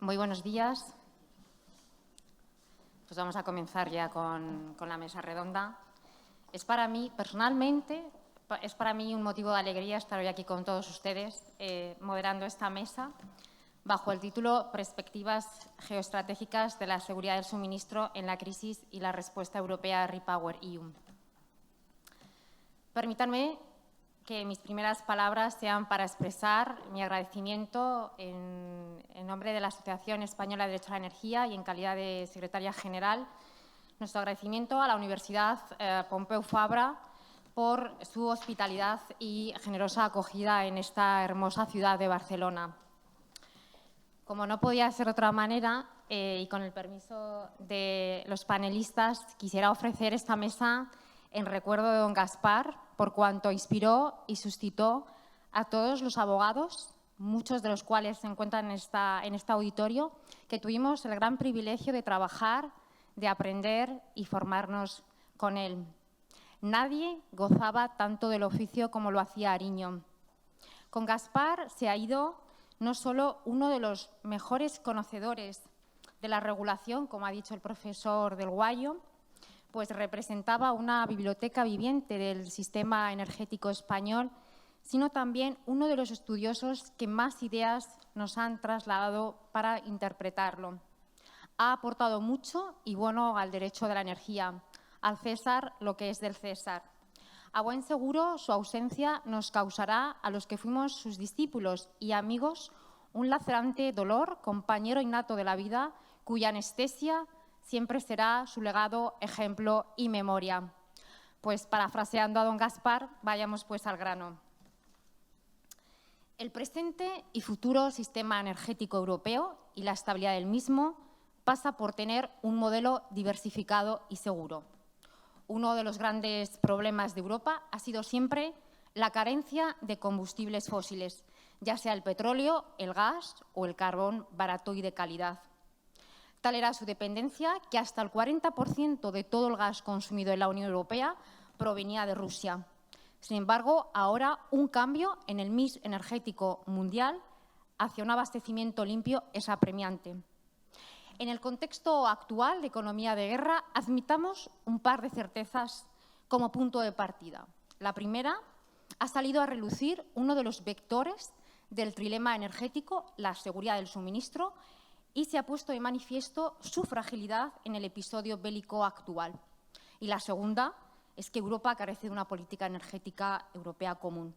Muy buenos días. Pues vamos a comenzar ya con la mesa redonda. Es para mí, personalmente, un motivo de alegría estar hoy aquí con todos ustedes, moderando esta mesa bajo el título Perspectivas geoestratégicas de la seguridad del suministro en la crisis y la respuesta europea REPowerEU. Permítanme que mis primeras palabras sean para expresar mi agradecimiento en nombre de la Asociación Española de Derecho a la Energía y en calidad de secretaria general, nuestro agradecimiento a la Universidad Pompeu Fabra por su hospitalidad y generosa acogida en esta hermosa ciudad de Barcelona. Como no podía ser de otra manera, y con el permiso de los panelistas, quisiera ofrecer esta mesa en recuerdo de don Gaspar, por cuanto inspiró y suscitó a todos los abogados, muchos de los cuales se encuentran en este auditorio, que tuvimos el gran privilegio de trabajar, de aprender y formarnos con él. Nadie gozaba tanto del oficio como lo hacía Ariño. Con Gaspar se ha ido no solo uno de los mejores conocedores de la regulación, como ha dicho el profesor Del Guayo, pues representaba una biblioteca viviente del sistema energético español, sino también uno de los estudiosos que más ideas nos han trasladado para interpretarlo. Ha aportado mucho y bueno al derecho de la energía, al César lo que es del César. A buen seguro, su ausencia nos causará a los que fuimos sus discípulos y amigos un lacerante dolor, compañero innato de la vida, cuya anestesia siempre será su legado, ejemplo y memoria. Pues parafraseando a don Gaspar, vayamos pues al grano. El presente y futuro sistema energético europeo y la estabilidad del mismo pasa por tener un modelo diversificado y seguro. Uno de los grandes problemas de Europa ha sido siempre la carencia de combustibles fósiles, ya sea el petróleo, el gas o el carbón barato y de calidad. Tal era su dependencia que hasta el 40% de todo el gas consumido en la Unión Europea provenía de Rusia. Sin embargo, ahora un cambio en el mix energético mundial hacia un abastecimiento limpio es apremiante. En el contexto actual de economía de guerra, admitamos un par de certezas como punto de partida. La primera, ha salido a relucir uno de los vectores del trilema energético, la seguridad del suministro, y se ha puesto de manifiesto su fragilidad en el episodio bélico actual. Y la segunda es que Europa carece de una política energética europea común.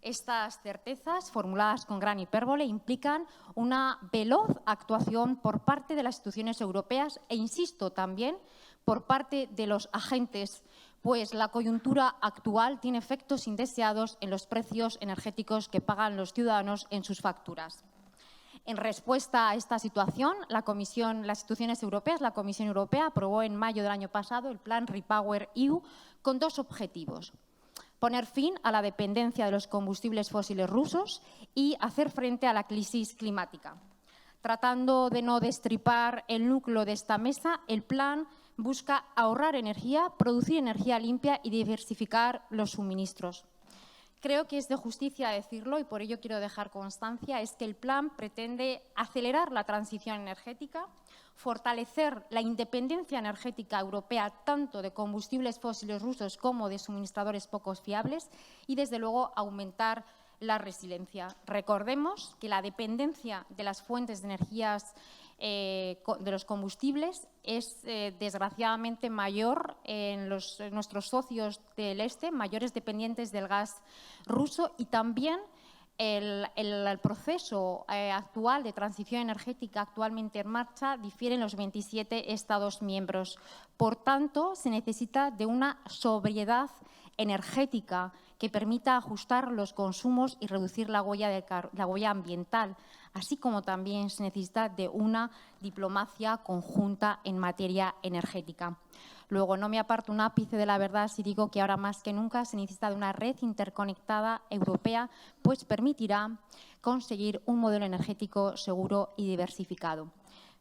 Estas certezas, formuladas con gran hipérbole, implican una veloz actuación por parte de las instituciones europeas e, insisto, también por parte de los agentes, pues la coyuntura actual tiene efectos indeseados en los precios energéticos que pagan los ciudadanos en sus facturas. En respuesta a esta situación, las instituciones europeas, la Comisión Europea, aprobó en mayo del año pasado el plan REPowerEU con dos objetivos: poner fin a la dependencia de los combustibles fósiles rusos y hacer frente a la crisis climática. Tratando de no destripar el núcleo de esta mesa, el plan busca ahorrar energía, producir energía limpia y diversificar los suministros. Creo que es de justicia decirlo, y por ello quiero dejar constancia, es que el plan pretende acelerar la transición energética, fortalecer la independencia energética europea tanto de combustibles fósiles rusos como de suministradores poco fiables y, desde luego, aumentar la resiliencia. Recordemos que la dependencia de las fuentes de energías de los combustibles es desgraciadamente mayor en nuestros socios del este, mayores dependientes del gas ruso, y también el proceso actual de transición energética actualmente en marcha difiere en los 27 Estados miembros. Por tanto, se necesita de una sobriedad energética que permita ajustar los consumos y reducir la huella ambiental, así como también se necesita de una diplomacia conjunta en materia energética. Luego, no me aparto un ápice de la verdad si digo que ahora más que nunca se necesita de una red interconectada europea, pues permitirá conseguir un modelo energético seguro y diversificado.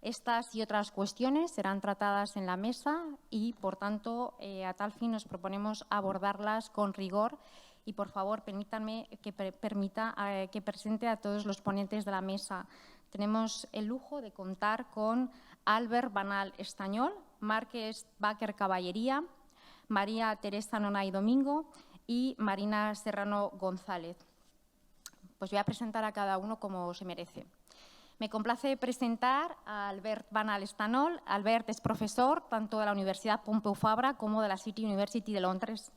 Estas y otras cuestiones serán tratadas en la mesa y, por tanto, a tal fin nos proponemos abordarlas con rigor. Y, por favor, permítanme que presente a todos los ponentes de la mesa. tenemos el lujo de contar con Albert Banal Estañol, Márquez Baker Caballería, María Teresa Nonay Domingo y Marina Serrano González. Pues voy a presentar a cada uno como se merece. Me complace presentar a Albert Banal Estañol. Albert es profesor tanto de la Universidad Pompeu Fabra como de la City University de Londres.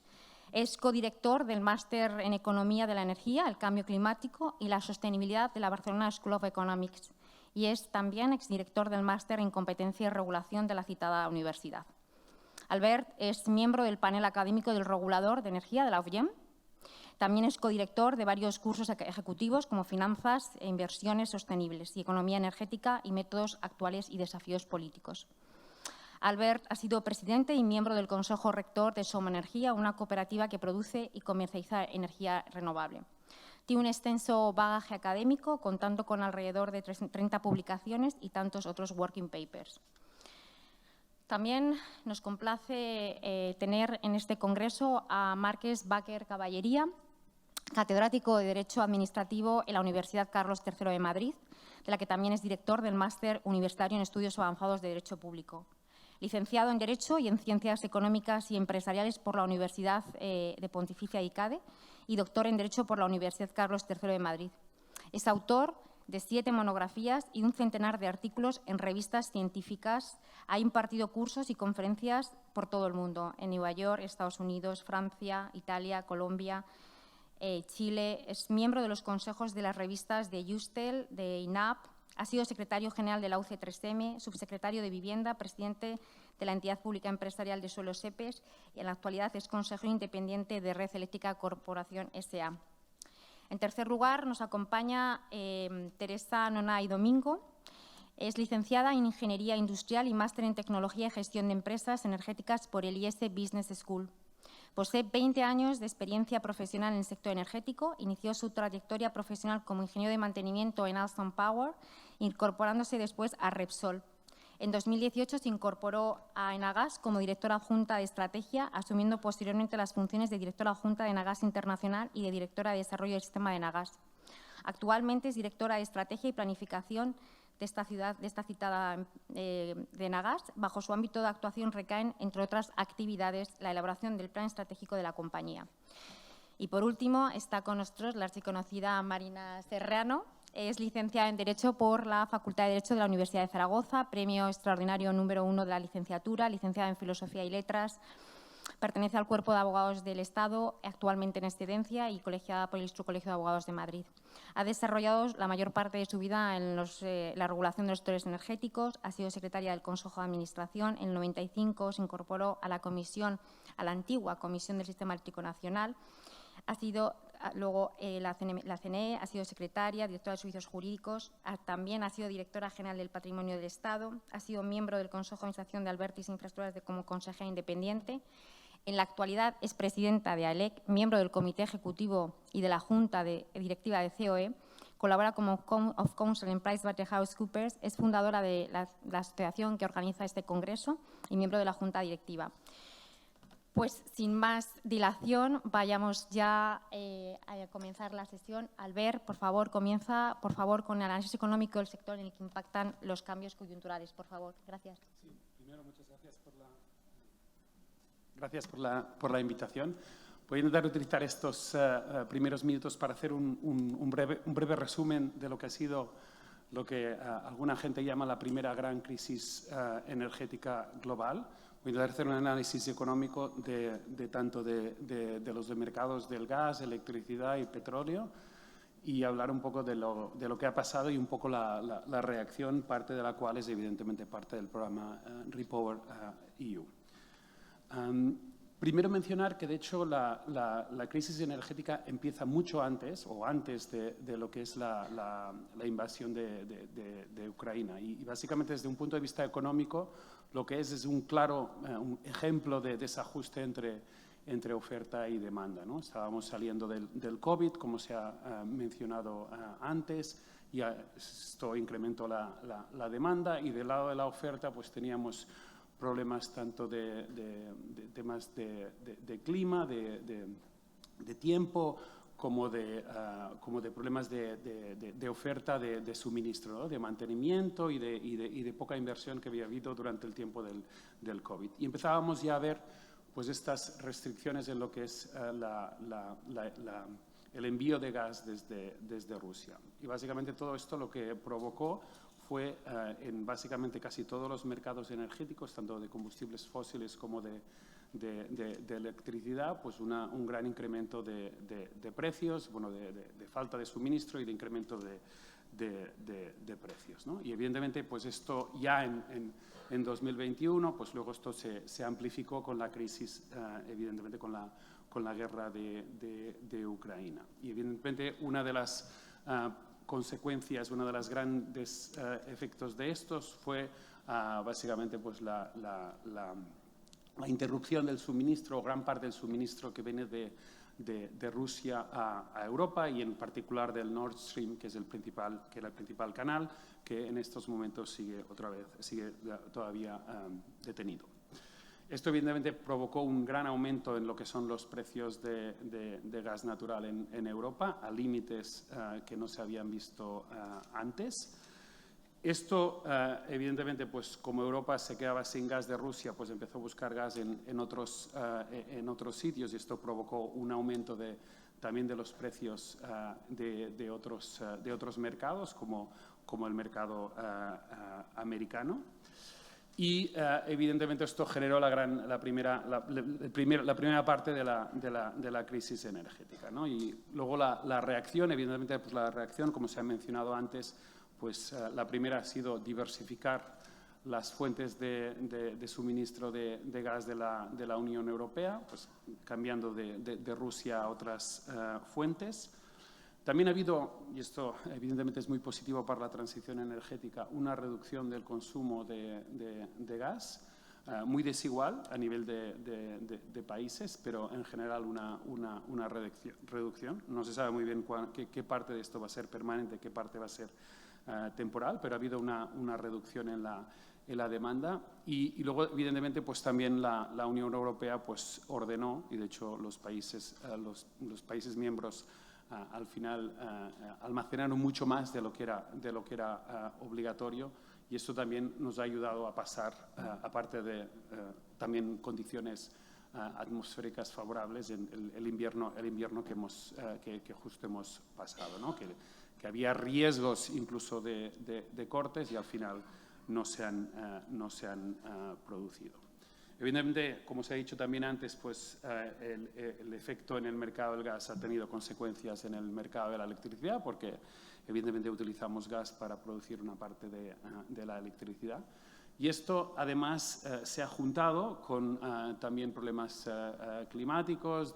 Es codirector del Máster en Economía de la Energía, el Cambio Climático y la Sostenibilidad de la Barcelona School of Economics y es también exdirector del Máster en Competencia y Regulación de la citada universidad. Albert es miembro del panel académico del regulador de energía de la UVM. También es codirector de varios cursos ejecutivos como Finanzas e Inversiones Sostenibles y Economía Energética y Métodos Actuales y Desafíos Políticos. Albert ha sido presidente y miembro del Consejo Rector de Soma Energía, una cooperativa que produce y comercializa energía renovable. Tiene un extenso bagaje académico, contando con alrededor de 30 publicaciones y tantos otros working papers. También nos complace tener en este congreso a Márquez Baker Caballería, catedrático de Derecho Administrativo en la Universidad Carlos III de Madrid, de la que también es director del Máster Universitario en Estudios Avanzados de Derecho Público. Licenciado en Derecho y en Ciencias Económicas y Empresariales por la Universidad de Pontificia ICADE y doctor en Derecho por la Universidad Carlos III de Madrid. Es autor de 7 monografías y un centenar de artículos en revistas científicas. Ha impartido cursos y conferencias por todo el mundo, en Nueva York, Estados Unidos, Francia, Italia, Colombia, Chile. Es miembro de los consejos de las revistas de Justel, de INAP. Ha sido secretario general de la UC3M, subsecretario de Vivienda, presidente de la entidad pública empresarial de Suelos EPES y en la actualidad es consejero independiente de Red Eléctrica Corporación S.A. En tercer lugar, nos acompaña Teresa Nonay Domingo. Es licenciada en Ingeniería Industrial y máster en Tecnología y Gestión de Empresas Energéticas por el IES Business School. Posee 20 años de experiencia profesional en el sector energético. Inició su trayectoria profesional como ingeniero de mantenimiento en Alstom Power, incorporándose después a Repsol. En 2018 se incorporó a Enagas como directora adjunta de Estrategia, asumiendo posteriormente las funciones de directora adjunta de Enagas Internacional y de directora de Desarrollo del Sistema de Enagas. Actualmente es directora de Estrategia y Planificación de esta citada de Enagas. Bajo su ámbito de actuación recaen, entre otras actividades, la elaboración del plan estratégico de la compañía. Y por último, está con nosotros la archiconocida Marina Serrano. Es licenciada en Derecho por la Facultad de Derecho de la Universidad de Zaragoza, premio extraordinario número 1 de la licenciatura, licenciada en Filosofía y Letras. Pertenece al Cuerpo de Abogados del Estado, actualmente en excedencia y colegiada por el Instituto Colegio de Abogados de Madrid. Ha desarrollado la mayor parte de su vida en la regulación de los sectores energéticos. Ha sido secretaria del Consejo de Administración. En el 95 se incorporó a la antigua Comisión del Sistema Eléctrico Nacional. Ha sido luego la CNE, ha sido secretaria, directora de Servicios Jurídicos, también ha sido directora general del Patrimonio del Estado, ha sido miembro del Consejo de Administración de Albertis Infraestructuras como consejera independiente. En la actualidad es presidenta de AELEC, miembro del Comité Ejecutivo y de la Junta Directiva de COE, colabora como of Counsel en PricewaterhouseCoopers, es fundadora de la asociación que organiza este congreso y miembro de la Junta Directiva. Pues sin más dilación, vayamos ya a comenzar la sesión. Albert, por favor, comienza con el análisis económico del sector en el que impactan los cambios coyunturales. Por favor, gracias. Sí, primero, muchas gracias por la invitación. Voy a intentar utilizar estos primeros minutos para hacer un breve resumen de lo que ha sido lo que alguna gente llama la primera gran crisis energética global. Voy a intentar hacer un análisis económico tanto de los mercados del gas, electricidad y petróleo y hablar un poco de lo que ha pasado y un poco la reacción, parte de la cual es evidentemente parte del programa Repower EU. Primero mencionar que, de hecho, la crisis energética empieza mucho antes o antes de lo que es la invasión de Ucrania. Y básicamente, desde un punto de vista económico, lo que es un claro un ejemplo de desajuste entre oferta y demanda, ¿no? Estábamos saliendo del COVID, como se ha mencionado antes, y esto incrementó la demanda y del lado de la oferta pues teníamos problemas tanto de temas de clima, de tiempo, como de problemas de oferta de suministro, ¿no? De mantenimiento y de poca inversión que había habido durante el tiempo del COVID. Y empezábamos ya a ver pues, estas restricciones en lo que es el envío de gas desde Rusia. Y básicamente todo esto lo que provocó fue en básicamente casi todos los mercados energéticos, tanto de combustibles fósiles como de electricidad, pues un gran incremento de precios, bueno, de falta de suministro y de incremento de precios, ¿no? Y evidentemente pues esto ya en 2021, pues luego esto se amplificó con la crisis, evidentemente con la guerra de Ucrania. Y evidentemente una de las consecuencias, uno de los grandes efectos de estos fue básicamente pues la interrupción del suministro, gran parte del suministro que viene de Rusia a Europa y en particular del Nord Stream, que era el principal canal, que en estos momentos sigue todavía detenido. Esto evidentemente provocó un gran aumento en lo que son los precios de gas natural en Europa, a límites que no se habían visto antes. Esto, evidentemente, pues como Europa se quedaba sin gas de Rusia, pues empezó a buscar gas en otros sitios y esto provocó un aumento también de los precios de otros mercados, como el mercado americano. Y, evidentemente, esto generó la primera parte de la crisis energética, ¿no? Y luego la reacción, evidentemente, pues la reacción, como se ha mencionado antes, pues la primera ha sido diversificar las fuentes de suministro de gas de la Unión Europea, pues cambiando de Rusia a otras fuentes. También ha habido, y esto evidentemente es muy positivo para la transición energética, una reducción del consumo de gas, muy desigual a nivel de países, pero en general una reducción. No se sabe muy bien qué parte de esto va a ser permanente, qué parte va a ser temporal, pero ha habido una reducción en la demanda y luego, evidentemente, pues también la Unión Europea pues ordenó, y de hecho los países miembros al final almacenaron mucho más de lo que era obligatorio, y esto también nos ha ayudado a pasar, aparte de también condiciones atmosféricas favorables, en el invierno que justo hemos pasado, ¿no? Que había riesgos incluso de cortes y al final no se han producido. Evidentemente, como se ha dicho también antes, pues el efecto en el mercado del gas ha tenido consecuencias en el mercado de la electricidad, porque evidentemente utilizamos gas para producir una parte de la electricidad. Y esto, además, se ha juntado con también problemas climáticos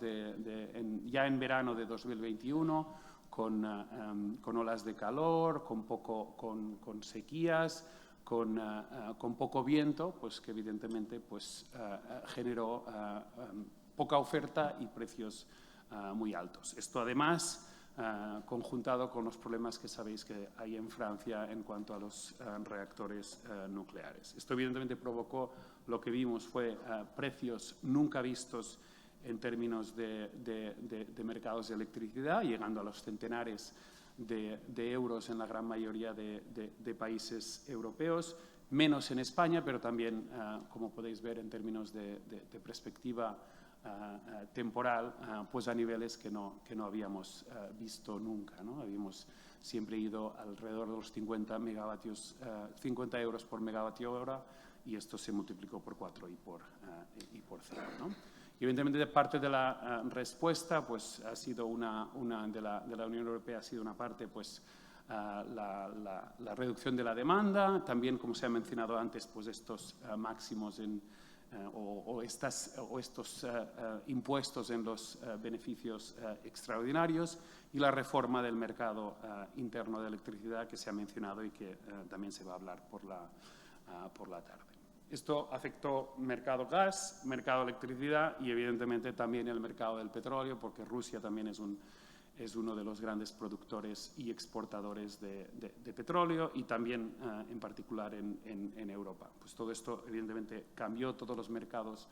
ya en verano de 2021, con olas de calor, con sequías, con poco viento, pues que evidentemente pues, generó poca oferta y precios muy altos. Esto, además, conjuntado con los problemas que sabéis que hay en Francia en cuanto a los reactores nucleares. Esto, evidentemente, provocó lo que vimos fue precios nunca vistos en términos de mercados de electricidad, llegando a los centenares de euros en la gran mayoría de países europeos, menos en España, pero también, como podéis ver, en términos de perspectiva temporal, pues a niveles que no habíamos visto nunca, ¿no? Habíamos siempre ido alrededor de los 50 euros por megavatio hora, y esto se multiplicó por 4 y por 0, ¿no? Y evidentemente, parte de la respuesta pues, ha sido de la Unión Europea, ha sido una parte pues, la reducción de la demanda, también, como se ha mencionado antes, pues, estos máximos o estos impuestos en los beneficios extraordinarios, y la reforma del mercado interno de electricidad que se ha mencionado y que también se va a hablar por la tarde. Esto afectó mercado gas, mercado electricidad y, evidentemente, también el mercado del petróleo, porque Rusia también es uno de los grandes productores y exportadores de petróleo, y también, en particular, en Europa. Pues todo esto, evidentemente, cambió todos los mercados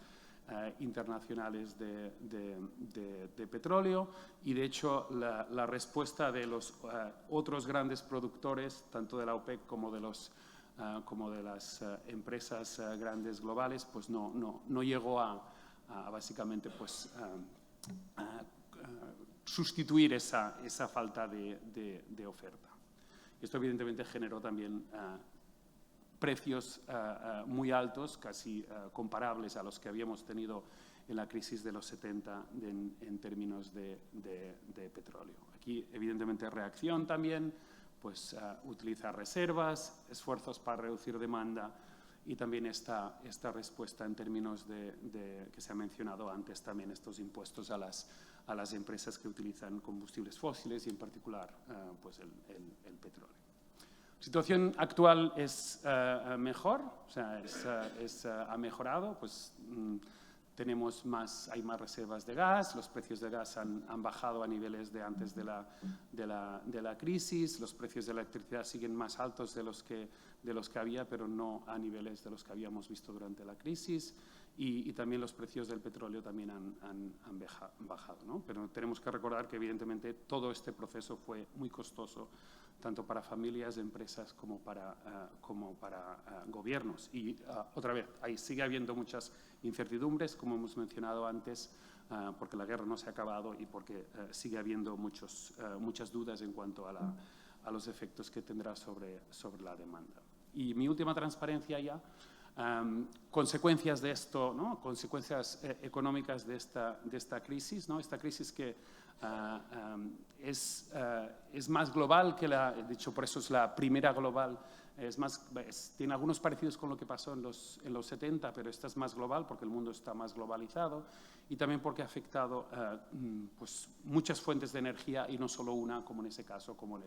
internacionales de petróleo y, de hecho, la respuesta de los otros grandes productores, tanto de la OPEC como de las empresas grandes globales, pues no llegó a básicamente pues, sustituir esa falta de oferta. Esto, evidentemente, generó también precios muy altos, casi comparables a los que habíamos tenido en la crisis de los 70 en términos de petróleo. Aquí, evidentemente, reacción también, pues utilizar reservas, esfuerzos para reducir demanda y también esta respuesta en términos que se ha mencionado antes también, estos impuestos a las empresas que utilizan combustibles fósiles y, en particular, pues el petróleo. La situación actual es mejor, o sea, ha mejorado, pues hay más reservas de gas, los precios de gas han bajado a niveles de antes de la crisis, los precios de la electricidad siguen más altos de los que había, pero no a niveles de los que habíamos visto durante la crisis, y también los precios del petróleo también han bajado, ¿no? Pero tenemos que recordar que, evidentemente, todo este proceso fue muy costoso, tanto para familias, empresas, como para gobiernos. Y, otra vez, ahí sigue habiendo muchas incertidumbres, como hemos mencionado antes, porque la guerra no se ha acabado y porque sigue habiendo muchas dudas en cuanto a los efectos que tendrá sobre la demanda. Y mi última transparencia ya, consecuencias de esto, ¿no? Consecuencias económicas de esta crisis, ¿no? Esta crisis que es más global que de hecho, por eso es la primera global, tiene algunos parecidos con lo que pasó en los 70, pero esta es más global porque el mundo está más globalizado y también porque ha afectado pues, muchas fuentes de energía y no solo una, como en ese caso, como en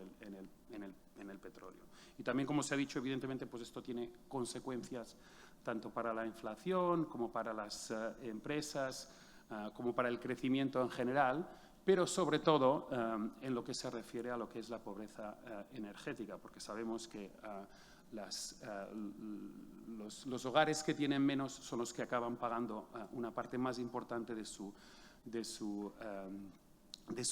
el petróleo. Y también, como se ha dicho, evidentemente, pues esto tiene consecuencias tanto para la inflación como para las empresas, como para el crecimiento en general, pero sobre todo en lo que se refiere a lo que es la pobreza energética, porque sabemos que los hogares que tienen menos son los que acaban pagando una parte más importante de su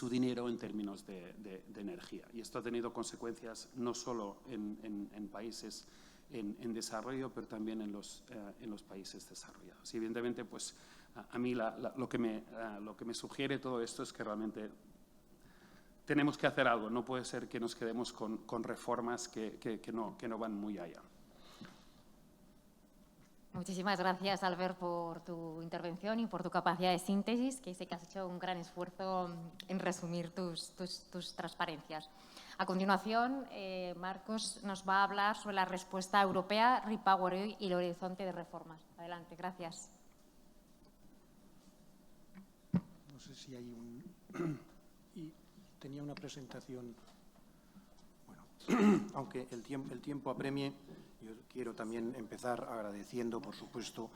dinero en términos de energía. Y esto ha tenido consecuencias no solo en países en desarrollo, pero también en los países desarrollados. Y, evidentemente, pues, a mí lo que me sugiere todo esto es que realmente tenemos que hacer algo. No puede ser que nos quedemos con reformas que no van muy allá. Muchísimas gracias, Albert, por tu intervención y por tu capacidad de síntesis, que sé que has hecho un gran esfuerzo en resumir tus transparencias. A continuación, Marcos nos va a hablar sobre la respuesta europea, REPowerEU y el horizonte de reformas. Adelante, gracias. No sé si hay y tenía una presentación. Bueno, aunque el tiempo apremie, yo quiero también empezar agradeciendo, por supuesto,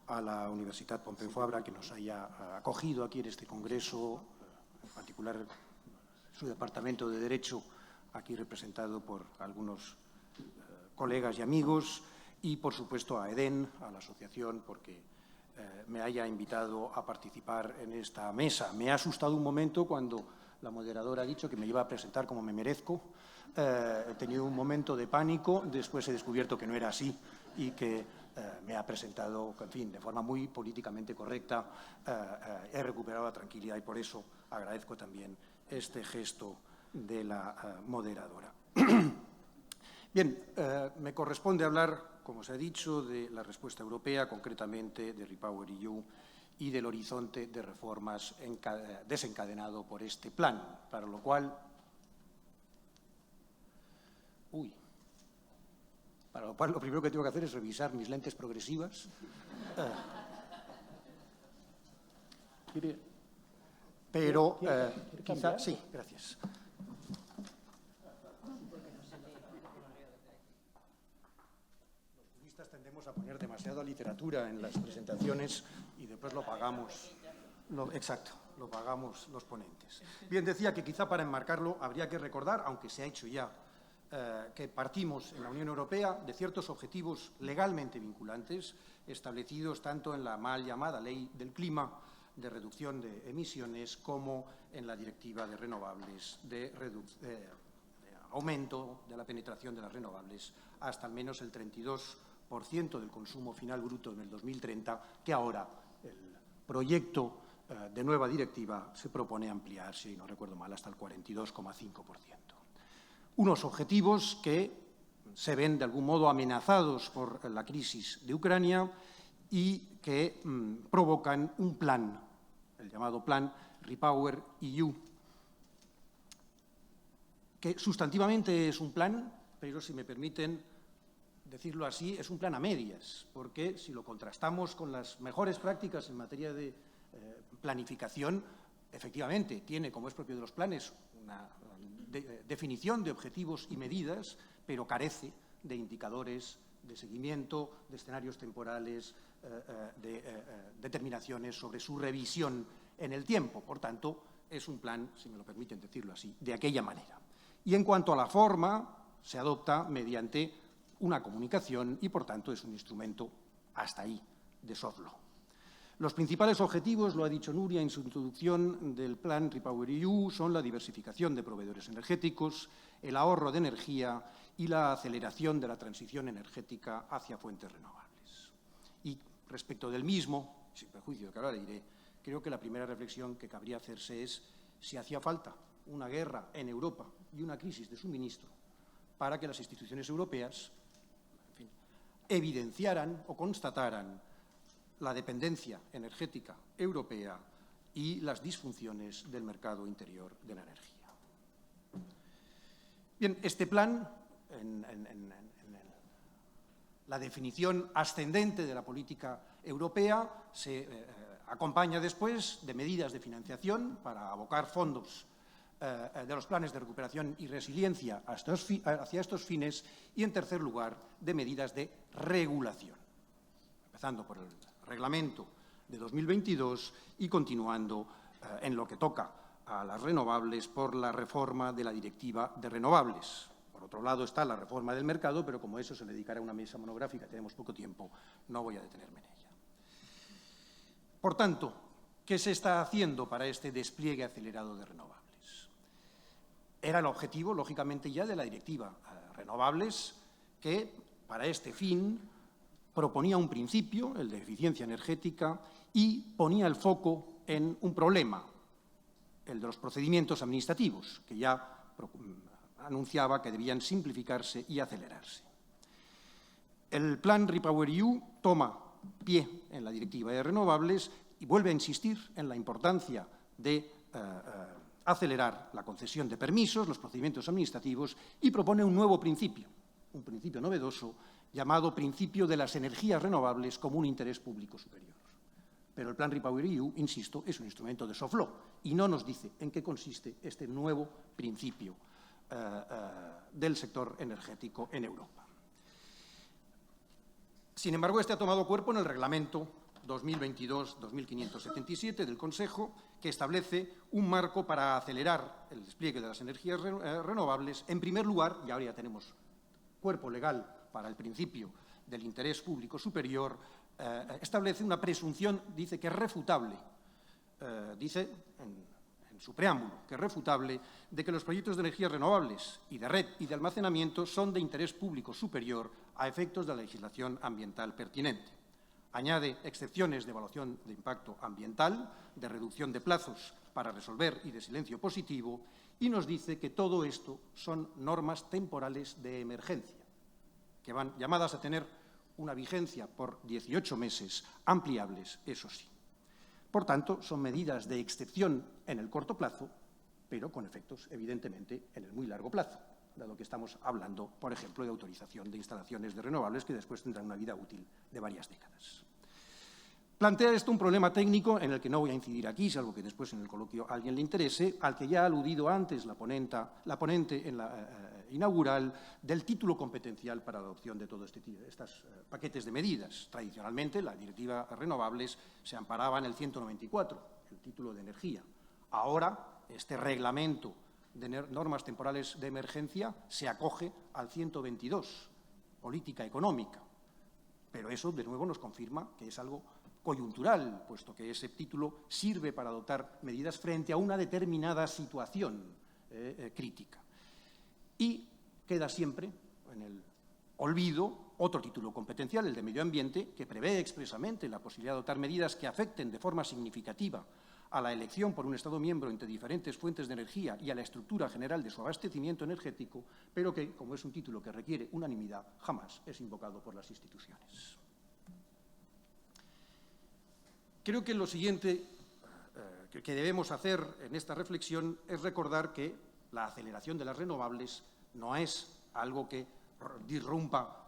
a la Universitat Pompeu Fabra que nos haya acogido aquí en este congreso, en particular su departamento de Derecho, aquí representado por algunos colegas y amigos, y, por supuesto, a EDEN, a la asociación, porque me haya invitado a participar en esta mesa. Me ha asustado un momento cuando la moderadora ha dicho que me iba a presentar como me merezco. He tenido un momento de pánico, después he descubierto que no era así y que me ha presentado, en fin, de forma muy políticamente correcta. He recuperado la tranquilidad y por eso agradezco también este gesto de la moderadora. Bien, me corresponde hablar, como se ha dicho, de la respuesta europea, concretamente de REPowerEU y del horizonte de reformas desencadenado por este plan, para lo cual lo primero que tengo que hacer es revisar mis lentes progresivas. Pero quizá... Sí, gracias. Los turistas tendemos a poner demasiada literatura en las presentaciones y después lo pagamos. Exacto, lo pagamos los ponentes. Bien, decía que quizá para enmarcarlo habría que recordar, aunque se ha hecho ya que partimos en la Unión Europea de ciertos objetivos legalmente vinculantes establecidos tanto en la mal llamada Ley del Clima de reducción de emisiones como en la Directiva de Renovables de aumento de la penetración de las renovables hasta al menos el 32% del consumo final bruto en el 2030, que ahora el proyecto de nueva directiva se propone ampliar, si no recuerdo mal, hasta el 42,5%. Unos objetivos que se ven de algún modo amenazados por la crisis de Ucrania y que provocan un plan, el llamado Plan REPowerEU, que sustantivamente es un plan, pero si me permiten decirlo así, es un plan a medias, porque si lo contrastamos con las mejores prácticas en materia de planificación, efectivamente tiene, como es propio de los planes, una definición de objetivos y medidas, pero carece de indicadores de seguimiento, de escenarios temporales, de determinaciones sobre su revisión en el tiempo. Por tanto, es un plan, si me lo permiten decirlo así, de aquella manera. Y en cuanto a la forma, se adopta mediante una comunicación y, por tanto, es un instrumento, hasta ahí, de soft law. Los principales objetivos, lo ha dicho Nuria en su introducción del plan REPowerEU, son la diversificación de proveedores energéticos, el ahorro de energía y la aceleración de la transición energética hacia fuentes renovables. Y respecto del mismo, sin perjuicio de que ahora le diré, creo que la primera reflexión que cabría hacerse es si hacía falta una guerra en Europa y una crisis de suministro para que las instituciones europeas, en fin, evidenciaran o constataran la dependencia energética europea y las disfunciones del mercado interior de la energía. Bien, este plan, en la definición ascendente de la política europea, se acompaña después de medidas de financiación para abocar fondos de los planes de recuperación y resiliencia hacia estos fines y, en tercer lugar, de medidas de regulación, empezando por el Reglamento de 2022 y continuando en lo que toca a las renovables por la reforma de la Directiva de Renovables. Por otro lado está la reforma del mercado, pero como eso se le dedicará una mesa monográfica, tenemos poco tiempo, no voy a detenerme en ella. Por tanto, ¿qué se está haciendo para este despliegue acelerado de renovables? Era el objetivo, lógicamente, ya de la Directiva Renovables, que para este fin proponía un principio, el de eficiencia energética, y ponía el foco en un problema, el de los procedimientos administrativos, que ya anunciaba que debían simplificarse y acelerarse. El plan REPowerEU toma pie en la Directiva de Renovables y vuelve a insistir en la importancia de acelerar la concesión de permisos, los procedimientos administrativos, y propone un nuevo principio, un principio novedoso, llamado principio de las energías renovables como un interés público superior. Pero el plan REPowerEU, insisto, es un instrumento de soft law y no nos dice en qué consiste este nuevo principio del sector energético en Europa. Sin embargo, este ha tomado cuerpo en el Reglamento 2022-2577 del Consejo, que establece un marco para acelerar el despliegue de las energías renovables. En primer lugar, y ahora ya tenemos cuerpo legal para el principio del interés público superior, establece una presunción, dice que es refutable, dice en su preámbulo, que es refutable, de que los proyectos de energías renovables y de red y de almacenamiento son de interés público superior a efectos de la legislación ambiental pertinente. Añade excepciones de evaluación de impacto ambiental, de reducción de plazos para resolver y de silencio positivo, y nos dice que todo esto son normas temporales de emergencia, que van llamadas a tener una vigencia por 18 meses, ampliables, eso sí. Por tanto, son medidas de excepción en el corto plazo, pero con efectos, evidentemente, en el muy largo plazo, dado que estamos hablando, por ejemplo, de autorización de instalaciones de renovables que después tendrán una vida útil de varias décadas. Plantea esto un problema técnico en el que no voy a incidir aquí, salvo que después en el coloquio a alguien le interese, al que ya ha aludido antes la ponente en la inaugural, del título competencial para la adopción de todos estos paquetes de medidas. Tradicionalmente, la Directiva Renovables se amparaba en el 194, el título de energía. Ahora, este reglamento de normas temporales de emergencia se acoge al 122, política económica. Pero eso, de nuevo, nos confirma que es algo coyuntural, puesto que ese título sirve para adoptar medidas frente a una determinada situación crítica. Y queda siempre en el olvido otro título competencial, el de Medio Ambiente, que prevé expresamente la posibilidad de adoptar medidas que afecten de forma significativa a la elección por un Estado miembro entre diferentes fuentes de energía y a la estructura general de su abastecimiento energético, pero que, como es un título que requiere unanimidad, jamás es invocado por las instituciones. Creo que lo siguiente que debemos hacer en esta reflexión es recordar que la aceleración de las renovables no es algo que disrumpa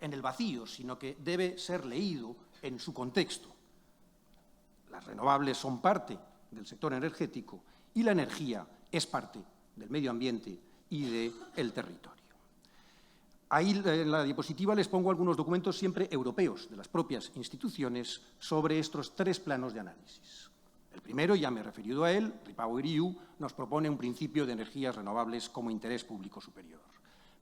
en el vacío, sino que debe ser leído en su contexto. Las renovables son parte del sector energético y la energía es parte del medio ambiente y del territorio. Ahí en la diapositiva les pongo algunos documentos siempre europeos de las propias instituciones sobre estos tres planos de análisis. El primero, ya me he referido a él, REPowerEU, nos propone un principio de energías renovables como interés público superior.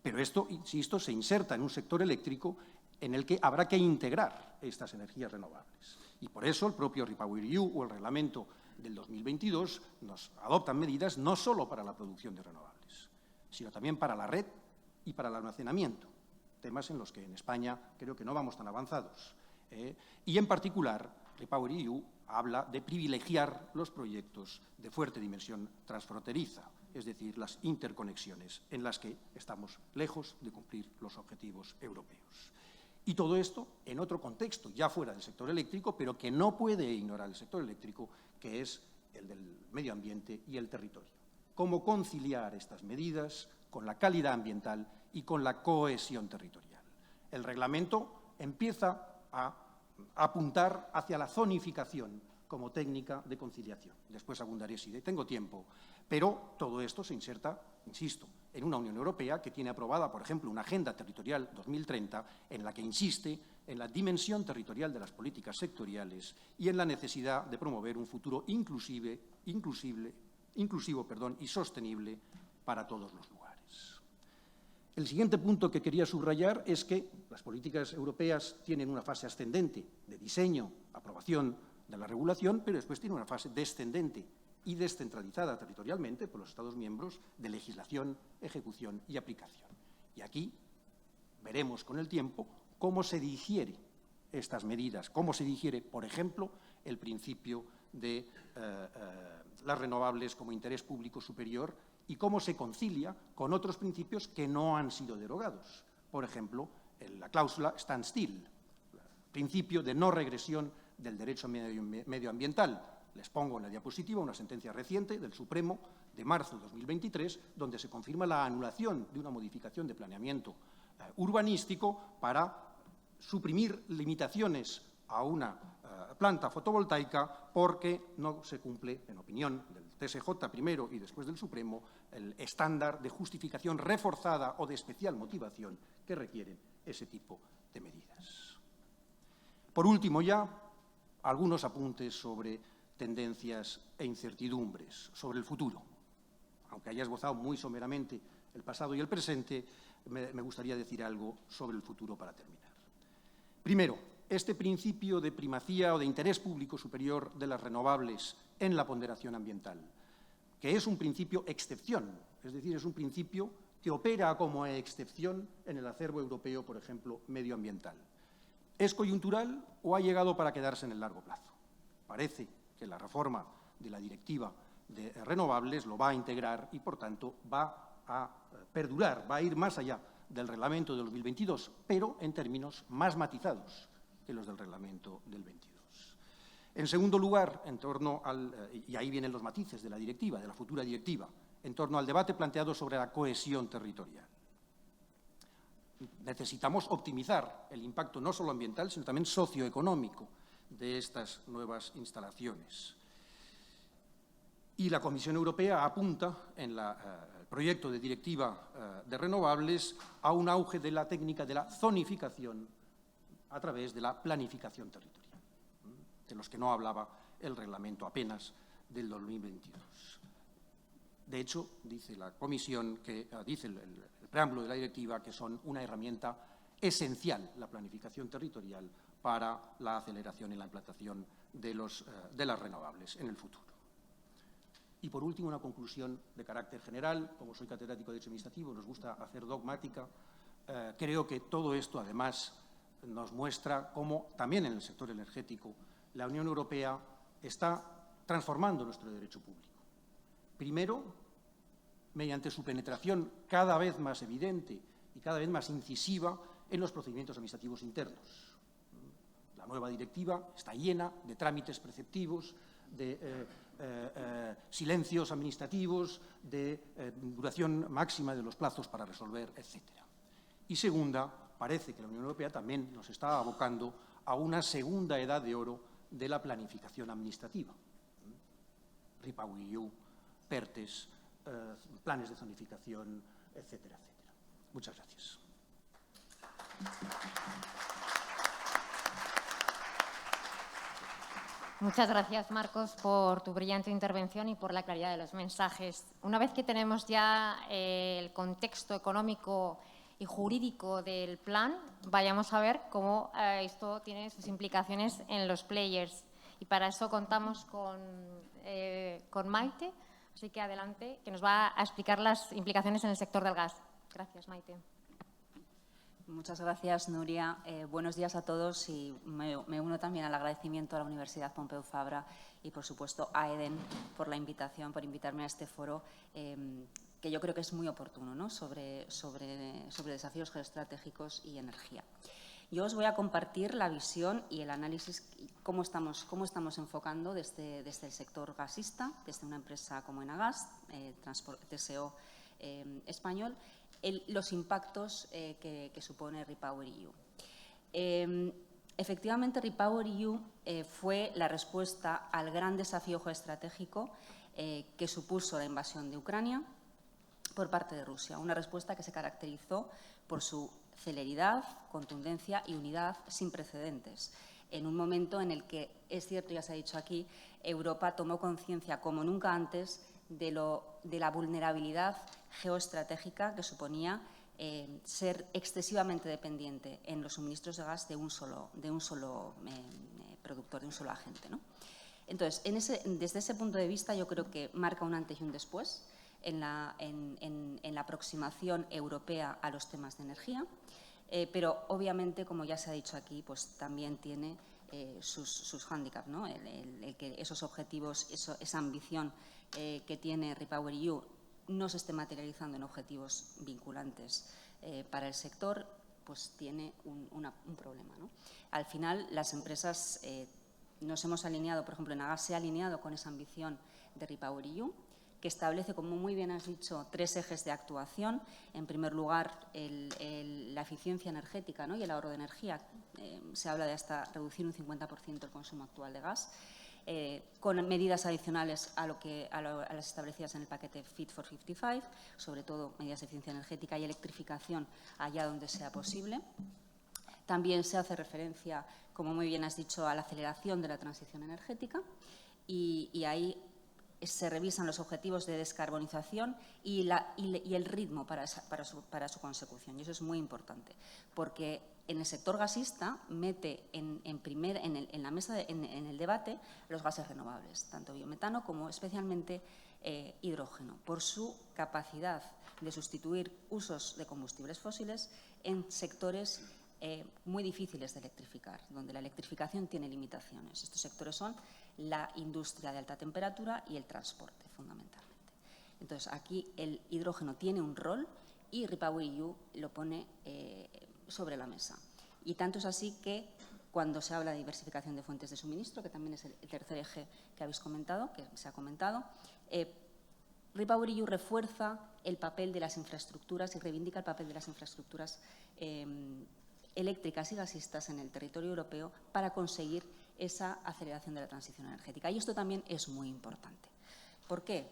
Pero esto, insisto, se inserta en un sector eléctrico en el que habrá que integrar estas energías renovables. Y por eso el propio REPowerEU o el reglamento del 2022 nos adoptan medidas no solo para la producción de renovables, sino también para la red y para el almacenamiento, temas en los que en España creo que no vamos tan avanzados. Y en particular, REPowerEU habla de privilegiar los proyectos de fuerte dimensión transfronteriza, es decir, las interconexiones en las que estamos lejos de cumplir los objetivos europeos. Y todo esto en otro contexto, ya fuera del sector eléctrico, pero que no puede ignorar el sector eléctrico, que es el del medio ambiente y el territorio. ¿Cómo conciliar estas medidas con la calidad ambiental y con la cohesión territorial? El reglamento empieza a apuntar hacia la zonificación como técnica de conciliación. Después abundaré si tengo tiempo, pero todo esto se inserta, insisto, en una Unión Europea que tiene aprobada, por ejemplo, una Agenda Territorial 2030 en la que insiste en la dimensión territorial de las políticas sectoriales y en la necesidad de promover un futuro inclusivo y sostenible para todos los lugares. El siguiente punto que quería subrayar es que las políticas europeas tienen una fase ascendente de diseño, aprobación de la regulación, pero después tienen una fase descendente y descentralizada territorialmente por los Estados miembros de legislación, ejecución y aplicación. Y aquí veremos con el tiempo cómo se digiere estas medidas, cómo se digiere, por ejemplo, el principio de las renovables como interés público superior y cómo se concilia con otros principios que no han sido derogados. Por ejemplo, la cláusula standstill, principio de no regresión del derecho medioambiental. Les pongo en la diapositiva una sentencia reciente del Supremo de marzo de 2023, donde se confirma la anulación de una modificación de planeamiento urbanístico para suprimir limitaciones a una planta fotovoltaica porque no se cumple, en opinión del TSJ primero y después del Supremo, el estándar de justificación reforzada o de especial motivación que requieren ese tipo de medidas. Por último, ya algunos apuntes sobre tendencias e incertidumbres, sobre el futuro. Aunque haya esbozado muy someramente el pasado y el presente, me gustaría decir algo sobre el futuro para terminar. Primero, este principio de primacía o de interés público superior de las renovables en la ponderación ambiental, que es un principio excepción, es decir, es un principio que opera como excepción en el acervo europeo, por ejemplo, medioambiental. ¿Es coyuntural o ha llegado para quedarse en el largo plazo? Parece que la reforma de la Directiva de Renovables lo va a integrar y, por tanto, va a perdurar, va a ir más allá del reglamento de 2022, pero en términos más matizados que los del reglamento del 22. En segundo lugar, en torno al, y ahí vienen los matices de la directiva, de la futura directiva, en torno al debate planteado sobre la cohesión territorial. Necesitamos optimizar el impacto no solo ambiental, sino también socioeconómico de estas nuevas instalaciones. Y la Comisión Europea apunta en el proyecto de directiva de renovables a un auge de la técnica de la zonificación a través de la planificación territorial, de los que no hablaba el reglamento apenas del 2022. De hecho, dice la Comisión, dice el preámbulo de la directiva, que son una herramienta esencial, la planificación territorial, para la aceleración y la implantación de las renovables en el futuro. Y, por último, una conclusión de carácter general. Como soy catedrático de Derecho Administrativo, nos gusta hacer dogmática. Creo que todo esto, además, nos muestra cómo, también en el sector energético, la Unión Europea está transformando nuestro derecho público. Primero, mediante su penetración cada vez más evidente y cada vez más incisiva en los procedimientos administrativos internos. La nueva directiva está llena de trámites preceptivos, de silencios administrativos, de duración máxima de los plazos para resolver, etc. Y segunda, parece que la Unión Europea también nos está abocando a una segunda edad de oro de la planificación administrativa. REPowerEU, PERTES, planes de zonificación, etcétera, etcétera. Muchas gracias. Muchas gracias, Marcos, por tu brillante intervención y por la claridad de los mensajes. Una vez que tenemos ya el contexto económico y jurídico del plan, vayamos a ver cómo esto tiene sus implicaciones en los players. Y para eso contamos con Maite, así que adelante, que nos va a explicar las implicaciones en el sector del gas. Gracias, Maite. Muchas gracias, Nuria. Buenos días a todos y me uno también al agradecimiento a la Universidad Pompeu Fabra y, por supuesto, a Eden por la invitación, por invitarme a este foro, que yo creo que es muy oportuno, ¿no?, sobre desafíos geoestratégicos y energía. Yo os voy a compartir la visión y el análisis, cómo estamos enfocando desde el sector gasista, desde una empresa como Enagas, TSO español, los impactos que supone REPowerEU. Efectivamente, REPowerEU fue la respuesta al gran desafío geoestratégico que supuso la invasión de Ucrania por parte de Rusia. Una respuesta que se caracterizó por su celeridad, contundencia y unidad sin precedentes. En un momento en el que, es cierto, ya se ha dicho aquí, Europa tomó conciencia como nunca antes de la vulnerabilidad geoestratégica que suponía ser excesivamente dependiente en los suministros de gas de un solo productor, de un solo agente, ¿no? Entonces, desde ese punto de vista, yo creo que marca un antes y un después en la aproximación europea a los temas de energía, pero obviamente, como ya se ha dicho aquí, pues también tiene sus hándicaps, ¿no? El que esos objetivos, esa ambición que tiene REPowerEU no se esté materializando en objetivos vinculantes para el sector, pues tiene un problema, ¿no? Al final, las empresas nos hemos alineado, por ejemplo, Enagas se ha alineado con esa ambición de REPowerEU, que establece, como muy bien has dicho, 3 ejes de actuación. En primer lugar, la eficiencia energética, ¿no?, y el ahorro de energía. Se habla de hasta reducir un 50% el consumo actual de gas, con medidas adicionales a las establecidas en el paquete Fit for 55, sobre todo medidas de eficiencia energética y electrificación allá donde sea posible. También se hace referencia, como muy bien has dicho, a la aceleración de la transición energética y ahí se revisan los objetivos de descarbonización y el ritmo para su consecución. Y eso es muy importante, porque en el sector gasista mete en la mesa, en el debate, los gases renovables, tanto biometano como especialmente hidrógeno, por su capacidad de sustituir usos de combustibles fósiles en sectores muy difíciles de electrificar, donde la electrificación tiene limitaciones. Estos sectores son la industria de alta temperatura y el transporte, fundamentalmente. Entonces, aquí el hidrógeno tiene un rol y REPowerEU lo pone sobre la mesa. Y tanto es así que, cuando se habla de diversificación de fuentes de suministro, que también es el tercer eje que habéis comentado, que se ha comentado, REPowerEU refuerza el papel de las infraestructuras y reivindica el papel de las infraestructuras eléctricas y gasistas en el territorio europeo para conseguir esa aceleración de la transición energética. Y esto también es muy importante. ¿Por qué?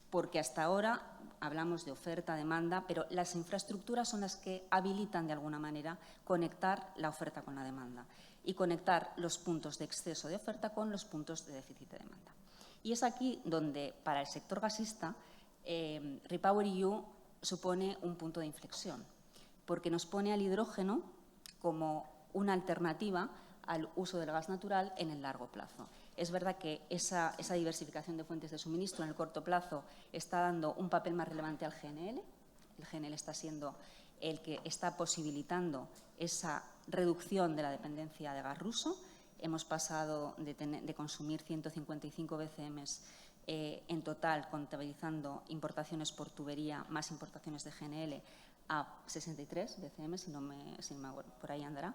Porque hasta ahora hablamos de oferta, demanda, pero las infraestructuras son las que habilitan de alguna manera conectar la oferta con la demanda y conectar los puntos de exceso de oferta con los puntos de déficit de demanda. Y es aquí donde, para el sector gasista, REPowerEU supone un punto de inflexión, porque nos pone al hidrógeno como una alternativa al uso del gas natural en el largo plazo. Es verdad que esa diversificación de fuentes de suministro en el corto plazo está dando un papel más relevante al GNL. El GNL está siendo el que está posibilitando esa reducción de la dependencia de gas ruso. Hemos pasado de consumir 155 BCM en total, contabilizando importaciones por tubería más importaciones de GNL, a 63 BCM, si no me acuerdo, por ahí andará,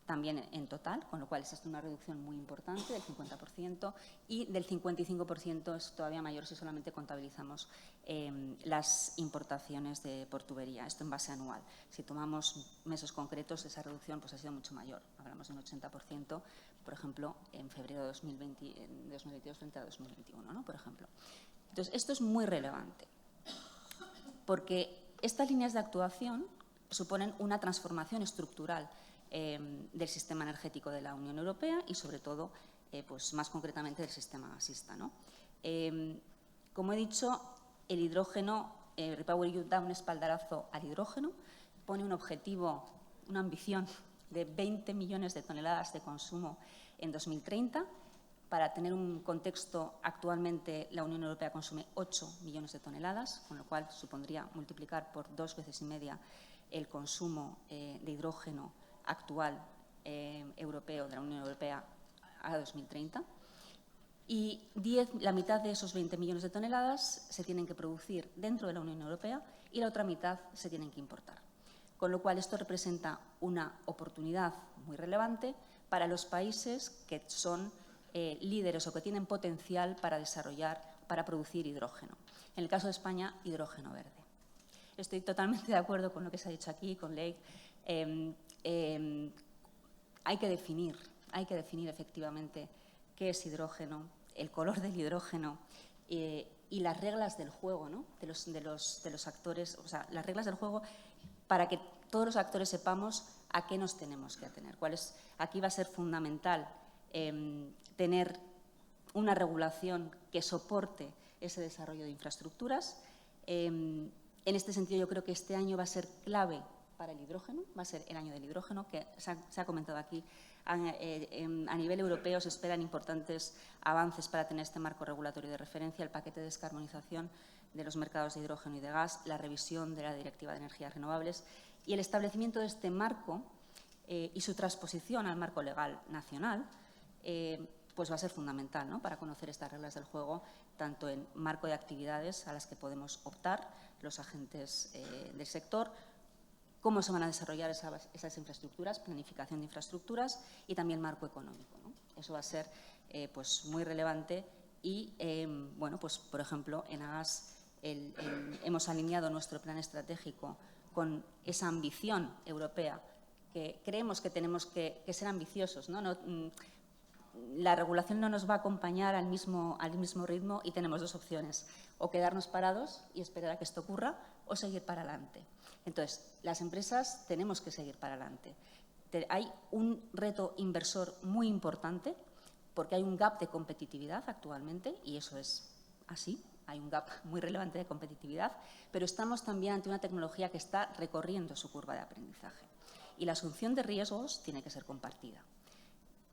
también en total, con lo cual esa es una reducción muy importante del 50%, y del 55% es todavía mayor si solamente contabilizamos las importaciones por tubería, esto en base anual. Si tomamos meses concretos, esa reducción pues, ha sido mucho mayor, hablamos de un 80%, por ejemplo, en febrero de 2022 frente a 2021, ¿no? Por ejemplo. Entonces, esto es muy relevante, porque estas líneas de actuación suponen una transformación estructural del sistema energético de la Unión Europea y, sobre todo, pues más concretamente del sistema gasista, ¿no? Como he dicho, el hidrógeno, REPowerEU da un espaldarazo al hidrógeno, pone un objetivo, una ambición de 20 millones de toneladas de consumo en 2030. Para tener un contexto, actualmente la Unión Europea consume 8 millones de toneladas, con lo cual supondría multiplicar por 2,5 veces el consumo de hidrógeno actual europeo de la Unión Europea a 2030. Y la mitad de esos 20 millones de toneladas se tienen que producir dentro de la Unión Europea y la otra mitad se tienen que importar. Con lo cual, esto representa una oportunidad muy relevante para los países que son líderes o que tienen potencial para desarrollar, para producir hidrógeno. En el caso de España, hidrógeno verde. Estoy totalmente de acuerdo con lo que se ha dicho aquí, con Leigh. Hay que definir efectivamente qué es hidrógeno, el color del hidrógeno y las reglas del juego, ¿no? de los actores, o sea, las reglas del juego para que todos los actores sepamos a qué nos tenemos que atener. Aquí va a ser fundamental tener una regulación que soporte ese desarrollo de infraestructuras. En este sentido, yo creo que este año va a ser clave para el hidrógeno, va a ser el año del hidrógeno, que se ha comentado aquí. A nivel europeo se esperan importantes avances para tener este marco regulatorio de referencia, el paquete de descarbonización de los mercados de hidrógeno y de gas, la revisión de la Directiva de Energías Renovables y el establecimiento de este marco y su transposición al marco legal nacional, pues va a ser fundamental, ¿no? Para conocer estas reglas del juego, tanto en marco de actividades a las que podemos optar los agentes del sector, cómo se van a desarrollar esas infraestructuras, planificación de infraestructuras y también marco económico, ¿no? Eso va a ser pues muy relevante y, bueno, pues por ejemplo, en Agas hemos alineado nuestro plan estratégico con esa ambición europea que creemos que tenemos que ser ambiciosos, ¿no? La regulación no nos va a acompañar al mismo ritmo y tenemos dos opciones, o quedarnos parados y esperar a que esto ocurra o seguir para adelante. Entonces, las empresas tenemos que seguir para adelante. Hay un reto inversor muy importante porque hay un gap de competitividad actualmente y eso es así, hay un gap muy relevante de competitividad, pero estamos también ante una tecnología que está recorriendo su curva de aprendizaje y la asunción de riesgos tiene que ser compartida.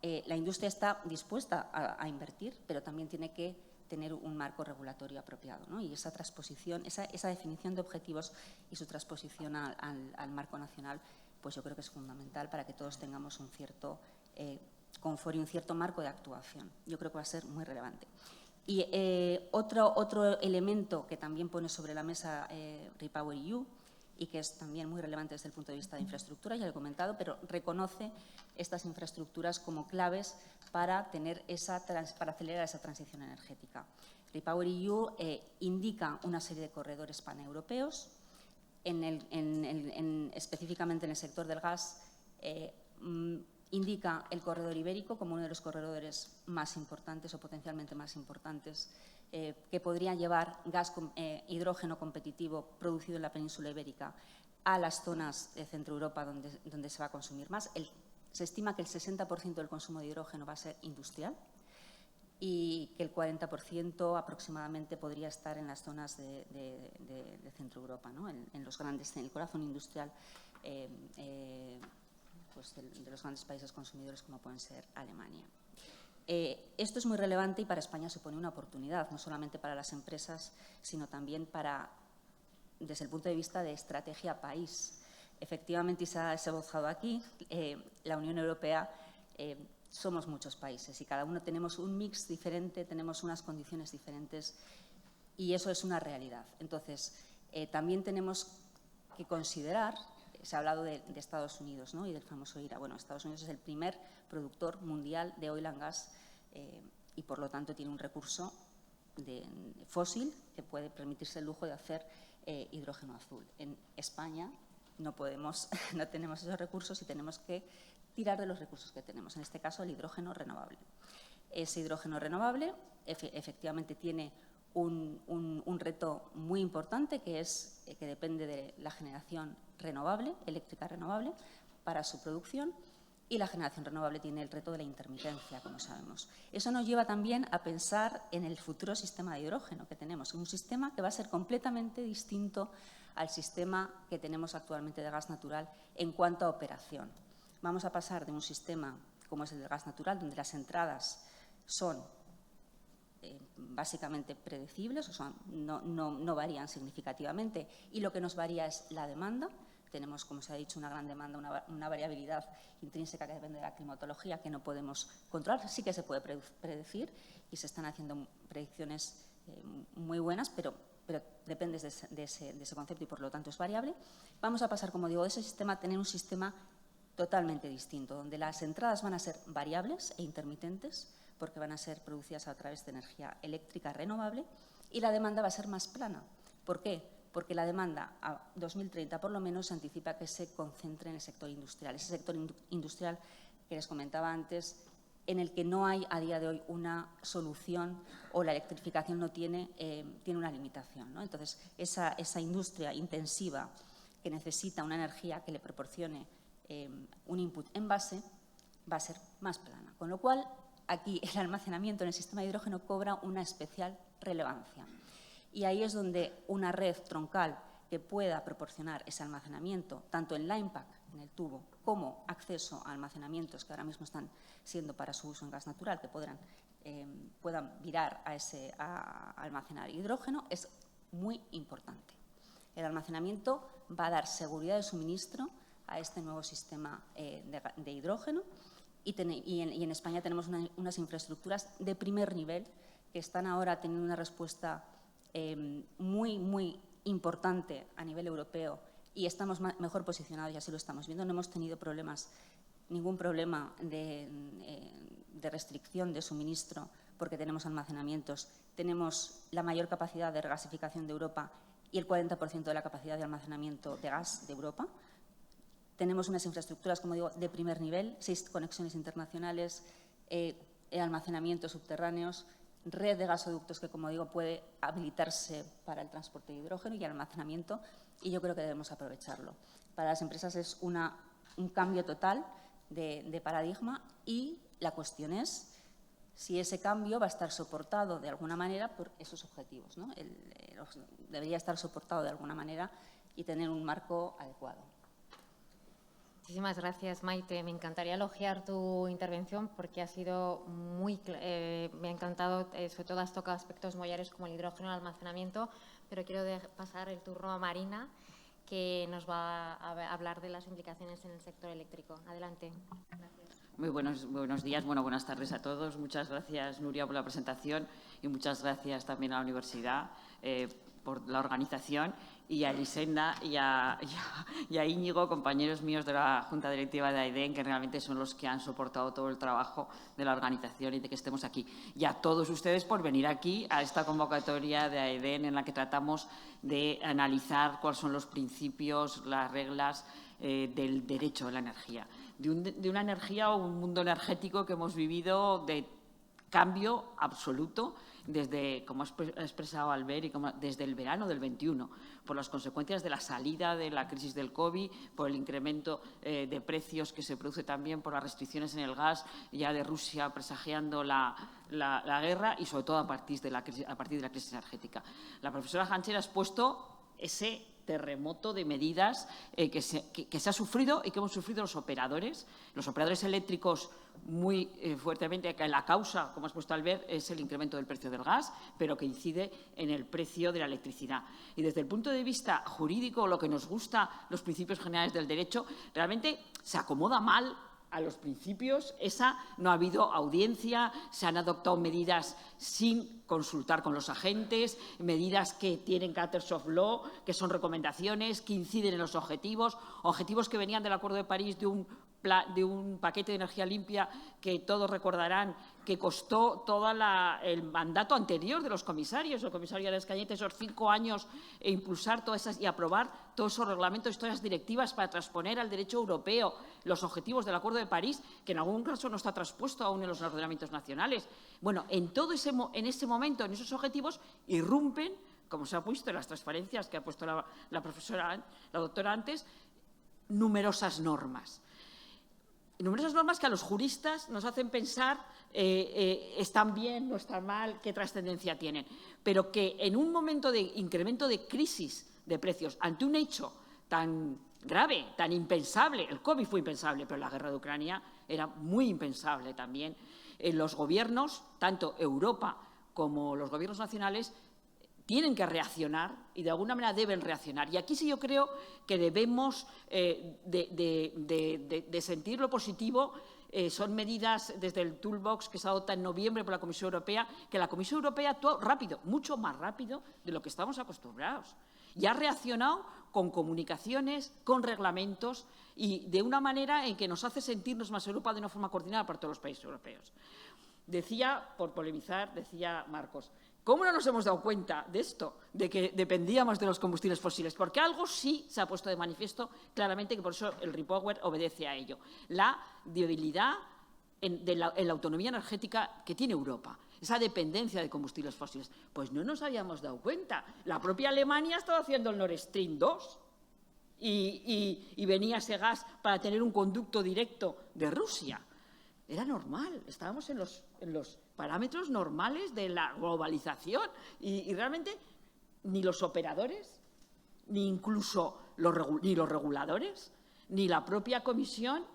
La industria está dispuesta a invertir, pero también tiene que tener un marco regulatorio apropiado, ¿no? Y esa transposición, esa definición de objetivos y su transposición al marco nacional, pues yo creo que es fundamental para que todos tengamos un cierto confort y un cierto marco de actuación. Yo creo que va a ser muy relevante. Y otro elemento que también pone sobre la mesa REPowerEU y que es también muy relevante desde el punto de vista de infraestructura, ya lo he comentado, pero reconoce estas infraestructuras como claves para acelerar esa transición energética. REPowerEU indica una serie de corredores paneuropeos, específicamente en el sector del gas, indica el corredor ibérico como uno de los corredores más importantes o potencialmente más importantes que podría llevar hidrógeno competitivo producido en la península ibérica a las zonas de Centro Europa donde se va a consumir más. Se estima que el 60% del consumo de hidrógeno va a ser industrial. y que el 40% aproximadamente podría estar en las zonas de Centro Europa, ¿no? en los grandes, en el corazón industrial pues de los grandes países consumidores como pueden ser Alemania. Esto es muy relevante y para España supone una oportunidad, no solamente para las empresas, sino también desde el punto de vista de estrategia país. Efectivamente, y se ha esbozado aquí, la Unión Europea somos muchos países y cada uno tenemos un mix diferente, tenemos unas condiciones diferentes y eso es una realidad. Entonces, también tenemos que considerar, se ha hablado de Estados Unidos, ¿no? Y del famoso IRA. Bueno, Estados Unidos es el primer productor mundial de oil and gas y, por lo tanto, tiene un recurso fósil que puede permitirse el lujo de hacer hidrógeno azul. En España no tenemos esos recursos y tenemos que tirar de los recursos que tenemos, en este caso el hidrógeno renovable. Ese hidrógeno renovable efectivamente tiene un reto muy importante que depende de la generación renovable, eléctrica renovable, para su producción y la generación renovable tiene el reto de la intermitencia, como sabemos. Eso nos lleva también a pensar en el futuro sistema de hidrógeno que tenemos, un sistema que va a ser completamente distinto al sistema que tenemos actualmente de gas natural en cuanto a operación. Vamos a pasar de un sistema como es el de gas natural, donde las entradas son básicamente predecibles, o sea, no varían significativamente y lo que nos varía es la demanda. Tenemos, como se ha dicho, una gran demanda, una variabilidad intrínseca que depende de la climatología que no podemos controlar. Sí que se puede predecir y se están haciendo predicciones muy buenas, pero depende de ese concepto y, por lo tanto, es variable. Vamos a pasar, como digo, de ese sistema a tener un sistema totalmente distinto, donde las entradas van a ser variables e intermitentes, porque van a ser producidas a través de energía eléctrica renovable, y la demanda va a ser más plana. ¿Por qué? Porque la demanda a 2030, por lo menos, se anticipa que se concentre en el sector industrial. Ese sector industrial que les comentaba antes, en el que no hay a día de hoy una solución o la electrificación no tiene una limitación, ¿no? Entonces, esa industria intensiva que necesita una energía que le proporcione un input en base va a ser más plana. Con lo cual, aquí el almacenamiento en el sistema de hidrógeno cobra una especial relevancia. Y ahí es donde una red troncal que pueda proporcionar ese almacenamiento, tanto en line pack, en el tubo, como acceso a almacenamientos que ahora mismo están siendo para su uso en gas natural, que puedan virar a almacenar hidrógeno, es muy importante. El almacenamiento va a dar seguridad de suministro a este nuevo sistema de hidrógeno y en España tenemos unas infraestructuras de primer nivel que están ahora teniendo una respuesta muy, muy importante a nivel europeo y estamos mejor posicionados y así lo estamos viendo. No hemos tenido ningún problema de restricción de suministro porque tenemos almacenamientos. Tenemos la mayor capacidad de regasificación de Europa y el 40% de la capacidad de almacenamiento de gas de Europa. Tenemos unas infraestructuras, como digo, de primer nivel, 6 conexiones internacionales, almacenamientos subterráneos, red de gasoductos que, como digo, puede habilitarse para el transporte de hidrógeno y el almacenamiento, y yo creo que debemos aprovecharlo. Para las empresas es un cambio total de paradigma y la cuestión es si ese cambio va a estar soportado de alguna manera por esos objetivos, ¿no? Debería estar soportado de alguna manera y tener un marco adecuado. Muchísimas gracias, Maite. Me encantaría elogiar tu intervención porque ha sido me ha encantado, sobre todo has tocado aspectos muy áreas como el hidrógeno, el almacenamiento, pero quiero pasar el turno a Marina, que nos va a hablar de las implicaciones en el sector eléctrico. Adelante. Gracias. Muy buenos días, buenas tardes a todos. Muchas gracias, Nuria, por la presentación y muchas gracias también a la universidad por la organización y a Elisenda y a Íñigo, compañeros míos de la Junta Directiva de AEDEN, que realmente son los que han soportado todo el trabajo de la organización y de que estemos aquí. Y a todos ustedes por venir aquí a esta convocatoria de AEDEN en la que tratamos de analizar cuáles son los principios, las reglas del derecho a la energía. De una energía o un mundo energético que hemos vivido de cambio absoluto desde, como ha expresado Albert, y desde el verano del 21, por las consecuencias de la salida de la crisis del COVID, por el incremento de precios que se produce también por las restricciones en el gas ya de Rusia presagiando la guerra y, sobre todo, a partir de la crisis energética. La profesora Hancher ha expuesto ese terremoto de medidas que se ha sufrido y que hemos sufrido los operadores eléctricos muy fuertemente, que la causa, como has puesto Albert, es el incremento del precio del gas, pero que incide en el precio de la electricidad. Y desde el punto de vista jurídico, lo que nos gusta, los principios generales del derecho, realmente se acomoda mal a los principios. No ha habido audiencia, se han adoptado medidas sin consultar con los agentes, medidas que tienen carácter soft law, que son recomendaciones, que inciden en los objetivos que venían del Acuerdo de París de un paquete de energía limpia que todos recordarán que costó todo el mandato anterior de los comisarios, el comisario Arias Cañete, esos 5 años, impulsar todas esas y aprobar todos esos reglamentos, todas esas directivas para transponer al derecho europeo los objetivos del Acuerdo de París, que en algún caso no está transpuesto aún en los ordenamientos nacionales. Bueno, en ese momento, en esos objetivos, irrumpen, como se ha puesto en las transparencias que ha puesto la profesora, la doctora antes, numerosas normas que a los juristas nos hacen pensar están bien, no están mal, qué trascendencia tienen, pero que en un momento de incremento de crisis de precios, ante un hecho tan grave, tan impensable, el COVID fue impensable, pero la guerra de Ucrania era muy impensable también, los gobiernos, tanto Europa como los gobiernos nacionales, tienen que reaccionar y de alguna manera deben reaccionar. Y aquí sí yo creo que debemos de sentir lo positivo. Son medidas desde el toolbox que se adopta en noviembre por la Comisión Europea, que la Comisión Europea actuó rápido, mucho más rápido de lo que estamos acostumbrados. Y ha reaccionado con comunicaciones, con reglamentos y de una manera en que nos hace sentirnos más Europa de una forma coordinada por todos los países europeos. Decía, por polemizar, decía Marcos, ¿cómo no nos hemos dado cuenta de esto, de que dependíamos de los combustibles fósiles? Porque algo sí se ha puesto de manifiesto claramente, que por eso el REPower obedece a ello. La debilidad en la autonomía energética que tiene Europa, esa dependencia de combustibles fósiles. Pues no nos habíamos dado cuenta. La propia Alemania estaba haciendo el Nord Stream 2 y venía ese gas para tener un conducto directo de Rusia. Era normal, estábamos en los parámetros normales de la globalización y realmente ni los operadores, ni incluso ni los reguladores, ni la propia Comisión,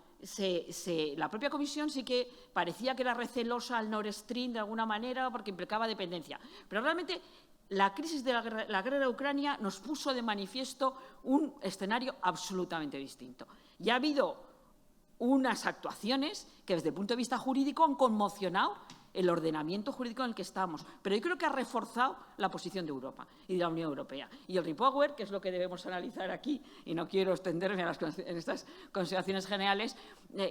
la propia Comisión sí que parecía que era recelosa al Nord Stream de alguna manera porque implicaba dependencia. Pero realmente la crisis de la guerra de Ucrania nos puso de manifiesto un escenario absolutamente distinto. Y ha habido unas actuaciones que desde el punto de vista jurídico han conmocionado el ordenamiento jurídico en el que estamos. Pero yo creo que ha reforzado la posición de Europa y de la Unión Europea. Y el REPower, que es lo que debemos analizar aquí, y no quiero extenderme en estas consideraciones generales,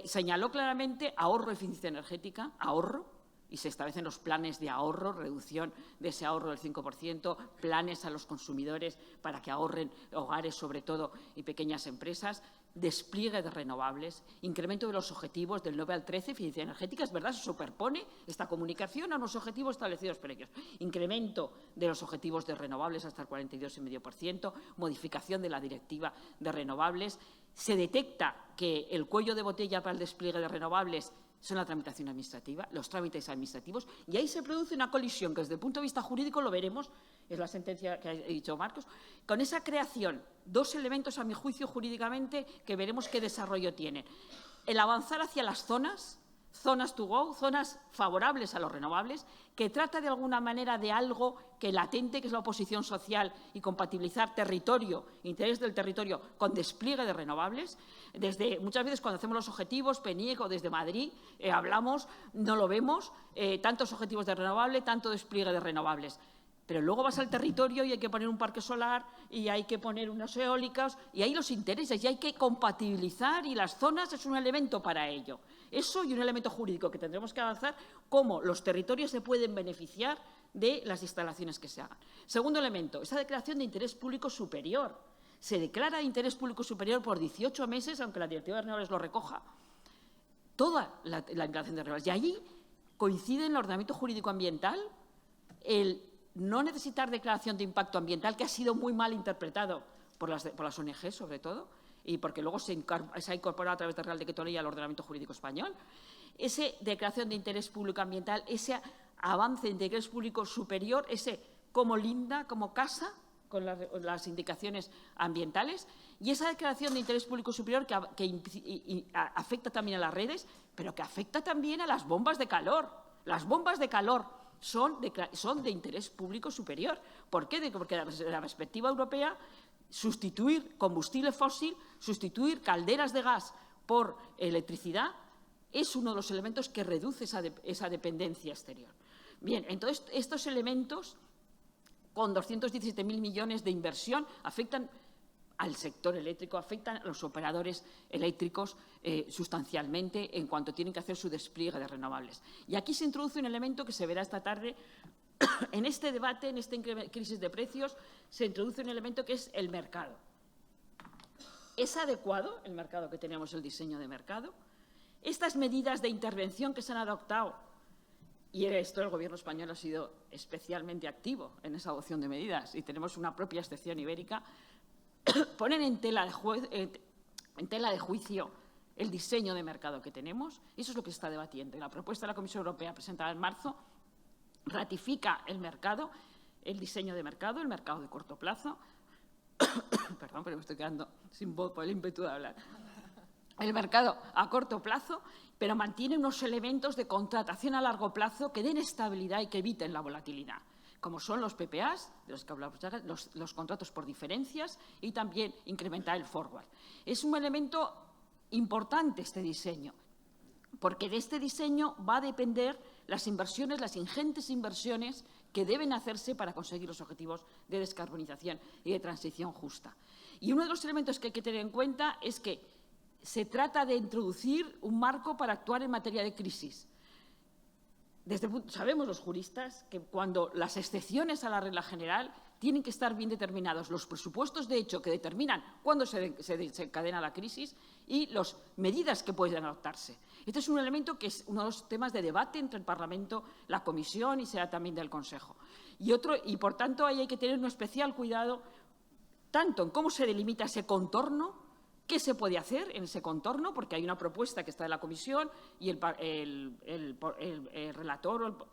señaló claramente ahorro, eficiencia energética, ahorro, y se establecen los planes de ahorro, reducción de ese ahorro del 5%, planes a los consumidores para que ahorren hogares, sobre todo, y pequeñas empresas, despliegue de renovables, incremento de los objetivos del 9 al 13, eficiencia energética, es verdad, se superpone esta comunicación a unos objetivos establecidos por ellos. Incremento de los objetivos de renovables hasta el 42,5%, modificación de la directiva de renovables. Se detecta que el cuello de botella para el despliegue de renovables son la tramitación administrativa, los trámites administrativos, y ahí se produce una colisión que desde el punto de vista jurídico lo veremos, es la sentencia que ha dicho Marcos, con esa creación, dos elementos a mi juicio jurídicamente que veremos qué desarrollo tienen. El avanzar hacia las zonas to go, zonas favorables a los renovables, que trata de alguna manera de algo que latente, que es la oposición social, y compatibilizar territorio, interés del territorio, con despliegue de renovables. Muchas veces cuando hacemos los objetivos, PNIEC o desde Madrid, hablamos, no lo vemos, tantos objetivos de renovable, tanto despliegue de renovables. Pero luego vas al territorio y hay que poner un parque solar y hay que poner unas eólicas y hay los intereses y hay que compatibilizar y las zonas es un elemento para ello. Eso y un elemento jurídico que tendremos que avanzar, cómo los territorios se pueden beneficiar de las instalaciones que se hagan. Segundo elemento, esa declaración de interés público superior. Se declara de interés público superior por 18 meses, aunque la Directiva de Renovables lo recoja, toda la declaración de renovables. Y allí coincide en el ordenamiento jurídico ambiental el no necesitar declaración de impacto ambiental, que ha sido muy mal interpretado por las ONG, sobre todo, y porque luego se ha incorporado a través del Real Decreto Ley al ordenamiento jurídico español. Esa declaración de interés público ambiental, ese avance de interés público superior, ese como linda, como casa, con las indicaciones ambientales, y esa declaración de interés público superior que afecta también a las redes, pero que afecta también a las bombas de calor. Las bombas de calor son de interés público superior. ¿Por qué? Porque desde la perspectiva europea, sustituir combustible fósil, sustituir calderas de gas por electricidad, es uno de los elementos que reduce esa dependencia exterior. Bien, entonces estos elementos, con 217.000 millones de inversión, afectan al sector eléctrico, afectan a los operadores eléctricos sustancialmente en cuanto tienen que hacer su despliegue de renovables. Y aquí se introduce un elemento que se verá esta tarde. En este debate, en esta crisis de precios, se introduce un elemento que es el mercado. ¿Es adecuado el mercado que tenemos, el diseño de mercado? Estas medidas de intervención que se han adoptado, y esto el Gobierno español ha sido especialmente activo en esa adopción de medidas, y tenemos una propia excepción ibérica, ponen en tela de juicio el diseño de mercado que tenemos. Eso es lo que se está debatiendo. Y la propuesta de la Comisión Europea presentada en marzo ratifica el mercado, el diseño de mercado, el mercado de corto plazo. Perdón, pero me estoy quedando sin voz por el ímpetu de hablar. El mercado a corto plazo, pero mantiene unos elementos de contratación a largo plazo que den estabilidad y que eviten la volatilidad, como son los PPAs, de los que hablamos, los contratos por diferencias, y también incrementar el forward. Es un elemento importante este diseño, porque de este diseño va a depender las inversiones, las ingentes inversiones que deben hacerse para conseguir los objetivos de descarbonización y de transición justa. Y uno de los elementos que hay que tener en cuenta es que se trata de introducir un marco para actuar en materia de crisis. Sabemos los juristas que cuando las excepciones a la regla general tienen que estar bien determinados los presupuestos, de hecho, que determinan cuándo se desencadena la crisis y las medidas que pueden adoptarse. Este es un elemento que es uno de los temas de debate entre el Parlamento, la Comisión y será también del Consejo. Y por tanto, ahí hay que tener un especial cuidado tanto en cómo se delimita ese contorno, qué se puede hacer en ese contorno, porque hay una propuesta que está en la Comisión y el relator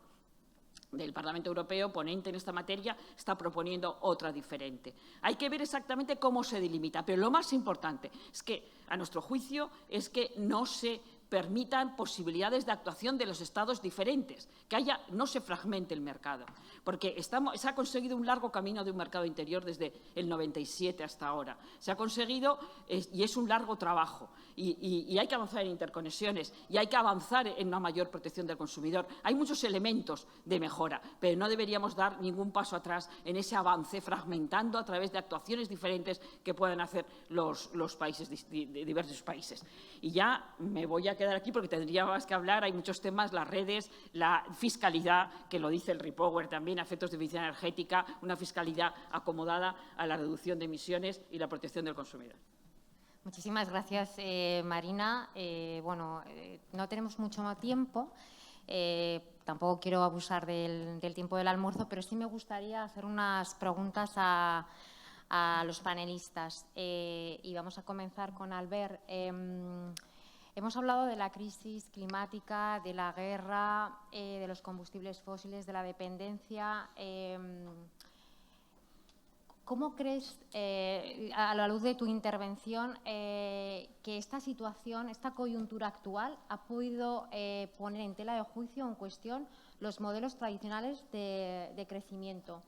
del Parlamento Europeo, ponente en esta materia, está proponiendo otra diferente. Hay que ver exactamente cómo se delimita, pero lo más importante es que, a nuestro juicio, es que no se permitan posibilidades de actuación de los Estados diferentes, que no se fragmente el mercado, porque se ha conseguido un largo camino de un mercado interior desde el 97 hasta ahora. Se ha conseguido, y es un largo trabajo, y hay que avanzar en interconexiones, y hay que avanzar en una mayor protección del consumidor. Hay muchos elementos de mejora, pero no deberíamos dar ningún paso atrás en ese avance, fragmentando a través de actuaciones diferentes que puedan hacer los países, diversos países. Y ya me voy a quedar aquí porque tendría más que hablar. Hay muchos temas, las redes, la fiscalidad, que lo dice el Repower también, efectos de eficiencia energética, una fiscalidad acomodada a la reducción de emisiones y la protección del consumidor. Muchísimas gracias, Marina. No tenemos mucho más tiempo. Tampoco quiero abusar del tiempo del almuerzo, pero sí me gustaría hacer unas preguntas a los panelistas. Y vamos a comenzar con Albert. Hemos hablado de la crisis climática, de la guerra, de los combustibles fósiles, de la dependencia. ¿Cómo crees, a la luz de tu intervención, que esta situación, esta coyuntura actual, ha podido poner en tela de juicio, en cuestión, los modelos tradicionales de crecimiento?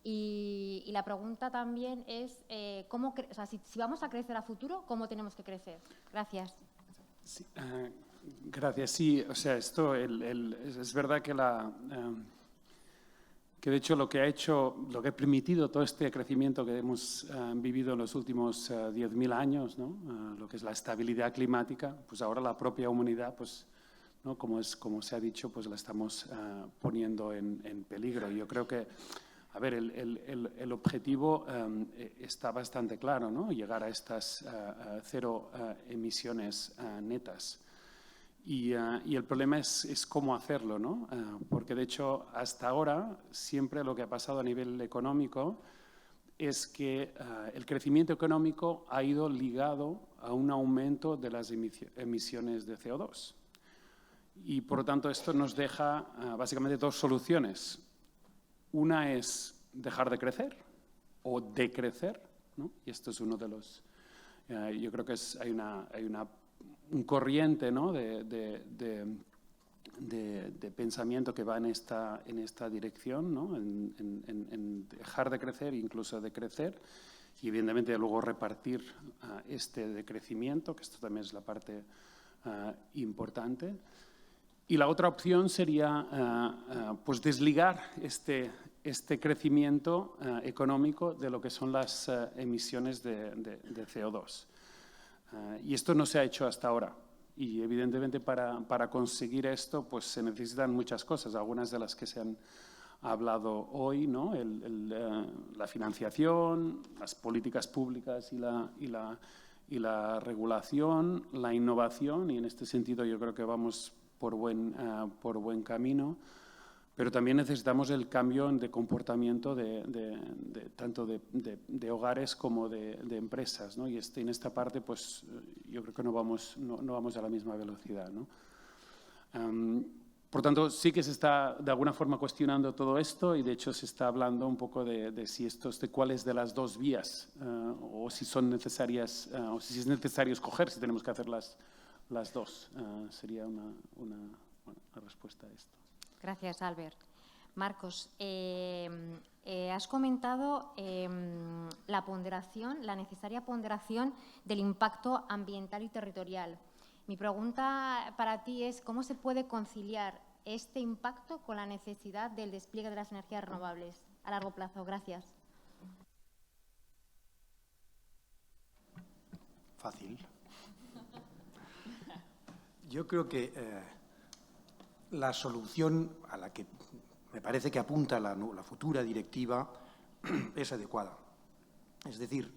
Y la pregunta también es, si vamos a crecer a futuro, ¿cómo tenemos que crecer? Gracias. Sí, gracias. Sí, o sea, esto es verdad que de hecho lo que ha permitido todo este crecimiento que hemos vivido en los últimos 10.000 años, ¿no? Lo que es la estabilidad climática, pues ahora la propia humanidad, pues, ¿no? Como se ha dicho, pues la estamos poniendo en peligro. Yo creo que, a ver, el objetivo está bastante claro, ¿no? Llegar a estas cero emisiones netas. Y el problema es cómo hacerlo, ¿no? Porque, de hecho, hasta ahora, siempre lo que ha pasado a nivel económico es que el crecimiento económico ha ido ligado a un aumento de las emisiones de CO2. Y, por lo tanto, esto nos deja básicamente dos soluciones. Una es dejar de crecer o decrecer, ¿no? Y esto es uno de los… yo creo que hay un corriente, ¿no?, de pensamiento que va en esta dirección, ¿no?, en dejar de crecer e incluso de crecer, y evidentemente luego repartir este decrecimiento, que esto también es la parte importante. Y la otra opción sería pues desligar este crecimiento económico de lo que son las emisiones de CO2. Y esto no se ha hecho hasta ahora. Y evidentemente para conseguir esto pues se necesitan muchas cosas, algunas de las que se han hablado hoy, ¿no? La financiación, las políticas públicas y la regulación, la innovación, y en este sentido yo creo que vamos por buen camino, pero también necesitamos el cambio de comportamiento tanto de hogares como de empresas, ¿no? Y en esta parte, pues yo creo que no vamos a la misma velocidad, ¿no? Por tanto, sí que se está de alguna forma cuestionando todo esto, y de hecho se está hablando un poco de cuáles de las dos vías o si son necesarias o si es necesario escoger, si tenemos que hacer las dos. Sería una respuesta a esto. Gracias, Albert. Marcos, has comentado la ponderación, la necesaria ponderación del impacto ambiental y territorial. Mi pregunta para ti es ¿cómo se puede conciliar este impacto con la necesidad del despliegue de las energías renovables a largo plazo? Gracias. Fácil. Yo creo que la solución a la que me parece que apunta la futura directiva es adecuada. Es decir,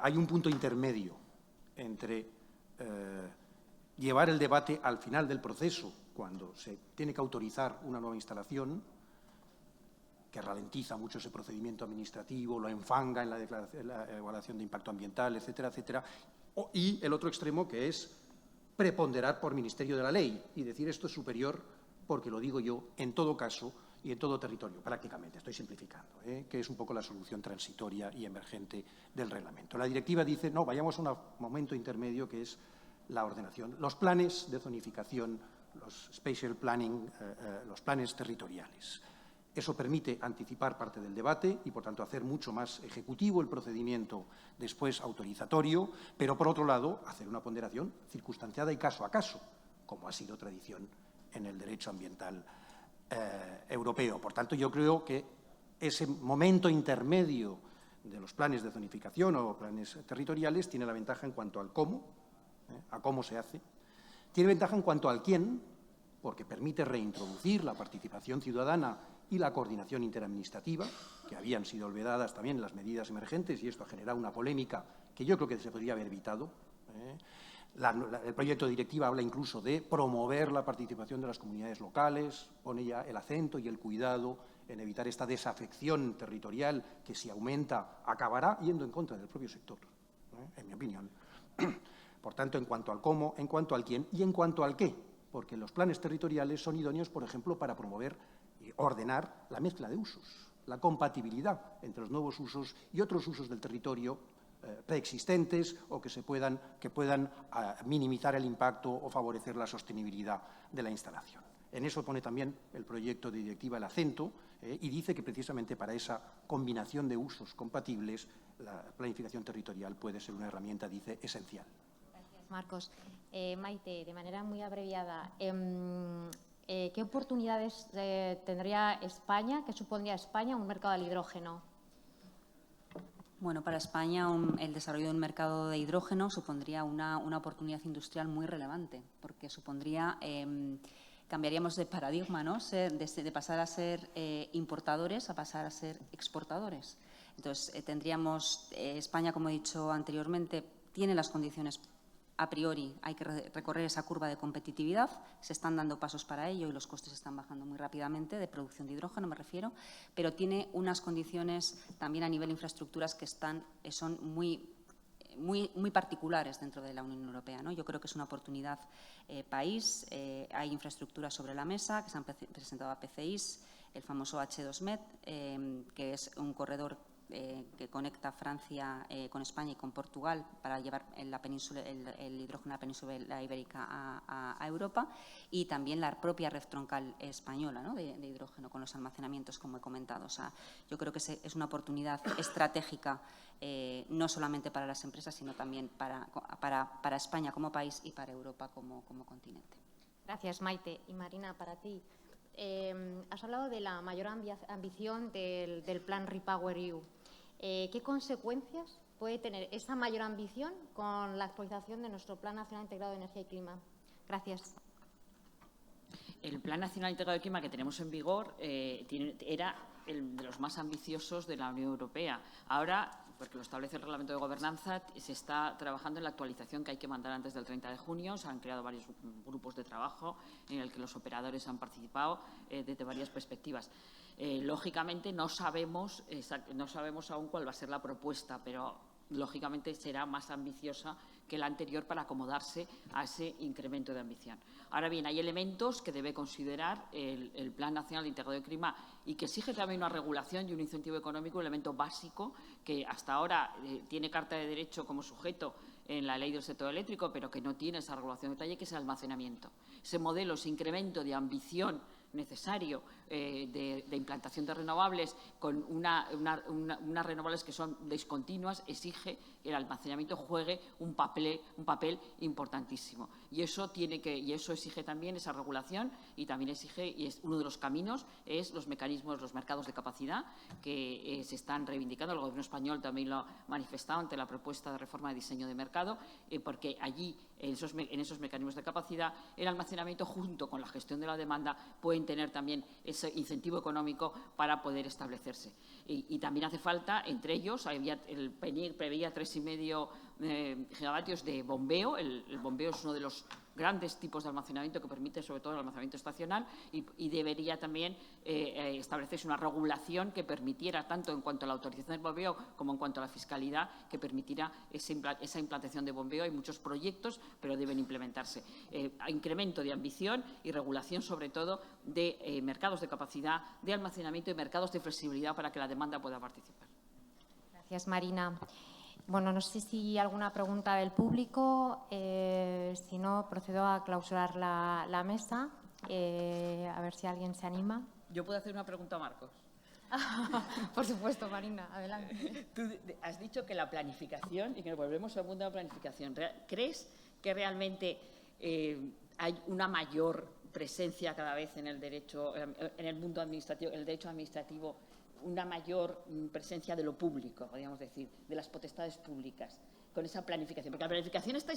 hay un punto intermedio entre llevar el debate al final del proceso, cuando se tiene que autorizar una nueva instalación, que ralentiza mucho ese procedimiento administrativo, lo enfanga en la evaluación de impacto ambiental, etcétera, etcétera, y el otro extremo, que es preponderar por ministerio de la ley y decir esto es superior porque lo digo yo en todo caso y en todo territorio, prácticamente, estoy simplificando, que es un poco la solución transitoria y emergente del reglamento. La directiva dice, no, vayamos a un momento intermedio que es la ordenación. Los planes de zonificación, los spatial planning, los planes territoriales. Eso permite anticipar parte del debate y, por tanto, hacer mucho más ejecutivo el procedimiento después autorizatorio, pero, por otro lado, hacer una ponderación circunstanciada y caso a caso, como ha sido tradición en el derecho ambiental europeo. Por tanto, yo creo que ese momento intermedio de los planes de zonificación o planes territoriales tiene la ventaja en cuanto al cómo, a cómo se hace. Tiene ventaja en cuanto al quién, porque permite reintroducir la participación ciudadana y la coordinación interadministrativa, que habían sido olvidadas también en las medidas emergentes, y esto ha generado una polémica que yo creo que se podría haber evitado. El proyecto de directiva habla incluso de promover la participación de las comunidades locales, pone ya el acento y el cuidado en evitar esta desafección territorial que, si aumenta, acabará yendo en contra del propio sector, en mi opinión. Por tanto, en cuanto al cómo, en cuanto al quién y en cuanto al qué, porque los planes territoriales son idóneos, por ejemplo, para promover y ordenar la mezcla de usos, la compatibilidad entre los nuevos usos y otros usos del territorio preexistentes o que puedan minimizar el impacto o favorecer la sostenibilidad de la instalación. En eso pone también el proyecto de directiva el acento y dice que precisamente para esa combinación de usos compatibles la planificación territorial puede ser una herramienta, dice, esencial. Gracias, Marcos. Maite, de manera muy abreviada, ¿qué oportunidades tendría España, qué supondría España un mercado del hidrógeno? Bueno, para España el desarrollo de un mercado de hidrógeno supondría una oportunidad industrial muy relevante, porque supondría, cambiaríamos de paradigma, ¿no? De pasar a ser importadores a pasar a ser exportadores. Entonces, tendríamos, España, como he dicho anteriormente, tiene las condiciones a priori hay que recorrer esa curva de competitividad, se están dando pasos para ello y los costes están bajando muy rápidamente, de producción de hidrógeno me refiero, pero tiene unas condiciones también a nivel de infraestructuras que son muy particulares dentro de la Unión Europea, ¿no? Yo creo que es una oportunidad país, hay infraestructuras sobre la mesa que se han presentado a PCIs, el famoso H2Med, que es un corredor que conecta Francia con España y con Portugal para llevar el hidrógeno a la península ibérica a Europa, y también la propia red troncal española, ¿no? de hidrógeno con los almacenamientos, como he comentado. O sea, yo creo que es una oportunidad estratégica no solamente para las empresas, sino también para España como país y para Europa como continente. Gracias, Maite. Y Marina, para ti. Has hablado de la mayor ambición del plan REPowerEU. ¿Qué consecuencias puede tener esa mayor ambición con la actualización de nuestro Plan Nacional Integrado de Energía y Clima? Gracias. El Plan Nacional Integrado de Clima que tenemos en vigor era el de los más ambiciosos de la Unión Europea. Ahora, porque lo establece el Reglamento de Gobernanza, se está trabajando en la actualización que hay que mandar antes del 30 de junio. Se han creado varios grupos de trabajo en el que los operadores han participado desde varias perspectivas. Lógicamente, no sabemos aún cuál va a ser la propuesta, pero lógicamente será más ambiciosa que la anterior para acomodarse a ese incremento de ambición. Ahora bien, hay elementos que debe considerar el Plan Nacional Integrado de Clima y que exige también una regulación y un incentivo económico, un elemento básico que hasta ahora tiene carta de derecho como sujeto en la ley del sector eléctrico, pero que no tiene esa regulación de detalle, que es el almacenamiento. Ese modelo, ese incremento de ambición necesario de implantación de renovables con unas renovables que son discontinuas, exige que el almacenamiento juegue un papel importantísimo. Y eso exige también esa regulación, y también exige, y es uno de los caminos, es los mecanismos, los mercados de capacidad que se están reivindicando. El Gobierno español también lo ha manifestado ante la propuesta de reforma de diseño de mercado, porque allí, en esos mecanismos de capacidad, el almacenamiento junto con la gestión de la demanda pueden tener también ese incentivo económico para poder establecerse. Y también hace falta, entre ellos, el PNIEC preveía 3,5 gigavatios de bombeo. El bombeo es uno de los grandes tipos de almacenamiento que permite, sobre todo, el almacenamiento estacional, y debería también establecerse una regulación que permitiera, tanto en cuanto a la autorización del bombeo como en cuanto a la fiscalidad, que permitiera esa implantación de bombeo. Hay muchos proyectos, pero deben implementarse. Incremento de ambición y regulación, sobre todo, de mercados de capacidad, de almacenamiento y mercados de flexibilidad para que la demanda pueda participar. Gracias, Marina. Bueno, no sé si hay alguna pregunta del público. Si no, procedo a clausurar la mesa. A ver si alguien se anima. ¿Yo puedo hacer una pregunta a Marcos? Por supuesto, Marina, adelante. Tú has dicho que la planificación, y que volvemos al mundo de la planificación, ¿crees que realmente hay una mayor presencia cada vez en el derecho, en el mundo administrativo, el derecho administrativo, una mayor presencia de lo público, podríamos decir, de las potestades públicas, con esa planificación? Porque la planificación está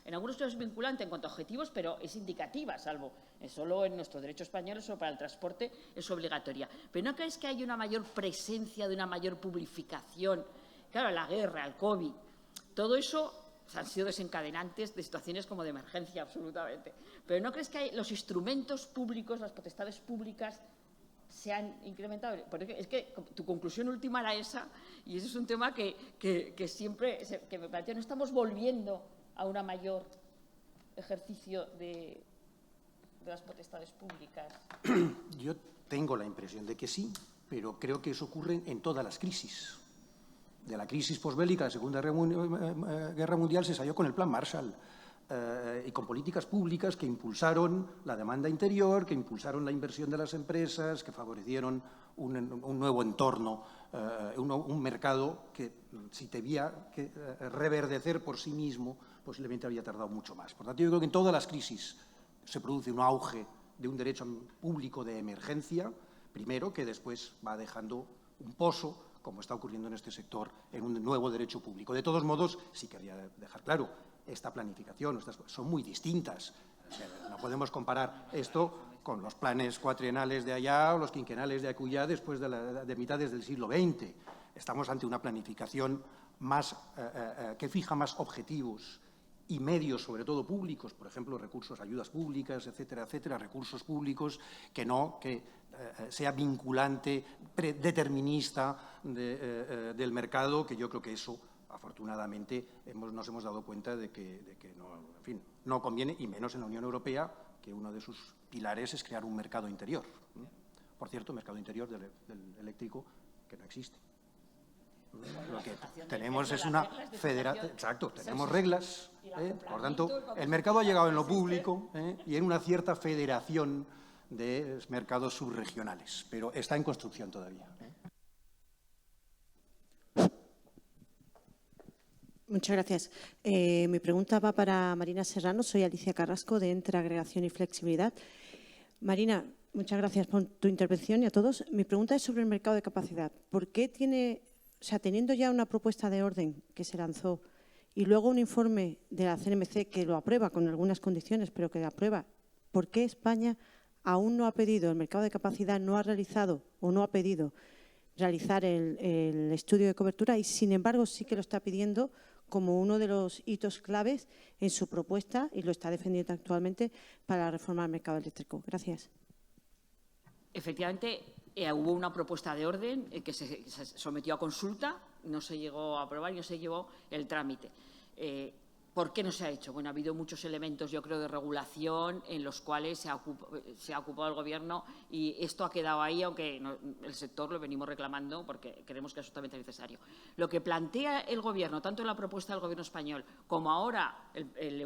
en algunos casos vinculante en cuanto a objetivos, pero es indicativa, salvo solo en nuestro derecho español, eso para el transporte es obligatoria. ¿Pero no crees que hay una mayor presencia de una mayor publificación? Claro, la guerra, el COVID, todo eso han sido desencadenantes de situaciones como de emergencia, absolutamente. ¿Pero no crees que los instrumentos públicos, las potestades públicas, se han incrementado? Porque es que tu conclusión última era esa, y ese es un tema que siempre que me parece, no estamos volviendo a un mayor ejercicio de las potestades públicas. Yo tengo la impresión de que sí, pero creo que eso ocurre en todas las crisis. De la crisis posbélica, la Segunda Guerra Mundial, se salió con el Plan Marshall. Y con políticas públicas que impulsaron la demanda interior, que impulsaron la inversión de las empresas, que favorecieron un nuevo entorno, un mercado que, si debía reverdecer por sí mismo, posiblemente había tardado mucho más. Por tanto, yo creo que en todas las crisis se produce un auge de un derecho público de emergencia, primero, que después va dejando un pozo, como está ocurriendo en este sector, en un nuevo derecho público. De todos modos, sí quería dejar claro, esta planificación, estas cosas son muy distintas. O sea, no podemos comparar esto con los planes cuatrienales de allá o los quinquenales de acullá después de mitades del siglo XX. Estamos ante una planificación más, que fija más objetivos y medios, sobre todo públicos, por ejemplo, recursos, ayudas públicas, etcétera, etcétera, recursos públicos, que sea vinculante, determinista del mercado, que yo creo que eso, afortunadamente, nos hemos dado cuenta de que no, en fin, no conviene, y menos en la Unión Europea, que uno de sus pilares es crear un mercado interior. Por cierto, mercado interior del eléctrico que no existe. Lo que tenemos es una federación. Exacto, tenemos reglas. Por tanto, el mercado ha llegado en lo público y en una cierta federación de mercados subregionales, pero está en construcción todavía. Muchas gracias. Mi pregunta va para Marina Serrano. Soy Alicia Carrasco, de Entre Agregación y Flexibilidad. Marina, muchas gracias por tu intervención y a todos. Mi pregunta es sobre el mercado de capacidad. ¿Por qué teniendo ya una propuesta de orden que se lanzó y luego un informe de la CNMC que lo aprueba con algunas condiciones, pero que lo aprueba, ¿por qué España aún no ha pedido, el mercado de capacidad no ha realizado o no ha pedido realizar el estudio de cobertura y, sin embargo, sí que lo está pidiendo como uno de los hitos claves en su propuesta y lo está defendiendo actualmente para reformar el mercado eléctrico? Gracias. Efectivamente, hubo una propuesta de orden que se sometió a consulta, no se llegó a aprobar y no se llevó el trámite. ¿Por qué no se ha hecho? Bueno, ha habido muchos elementos, yo creo, de regulación en los cuales se ha ocupado el Gobierno y esto ha quedado ahí, aunque el sector lo venimos reclamando porque creemos que es absolutamente necesario. Lo que plantea el Gobierno, tanto en la propuesta del Gobierno español como ahora el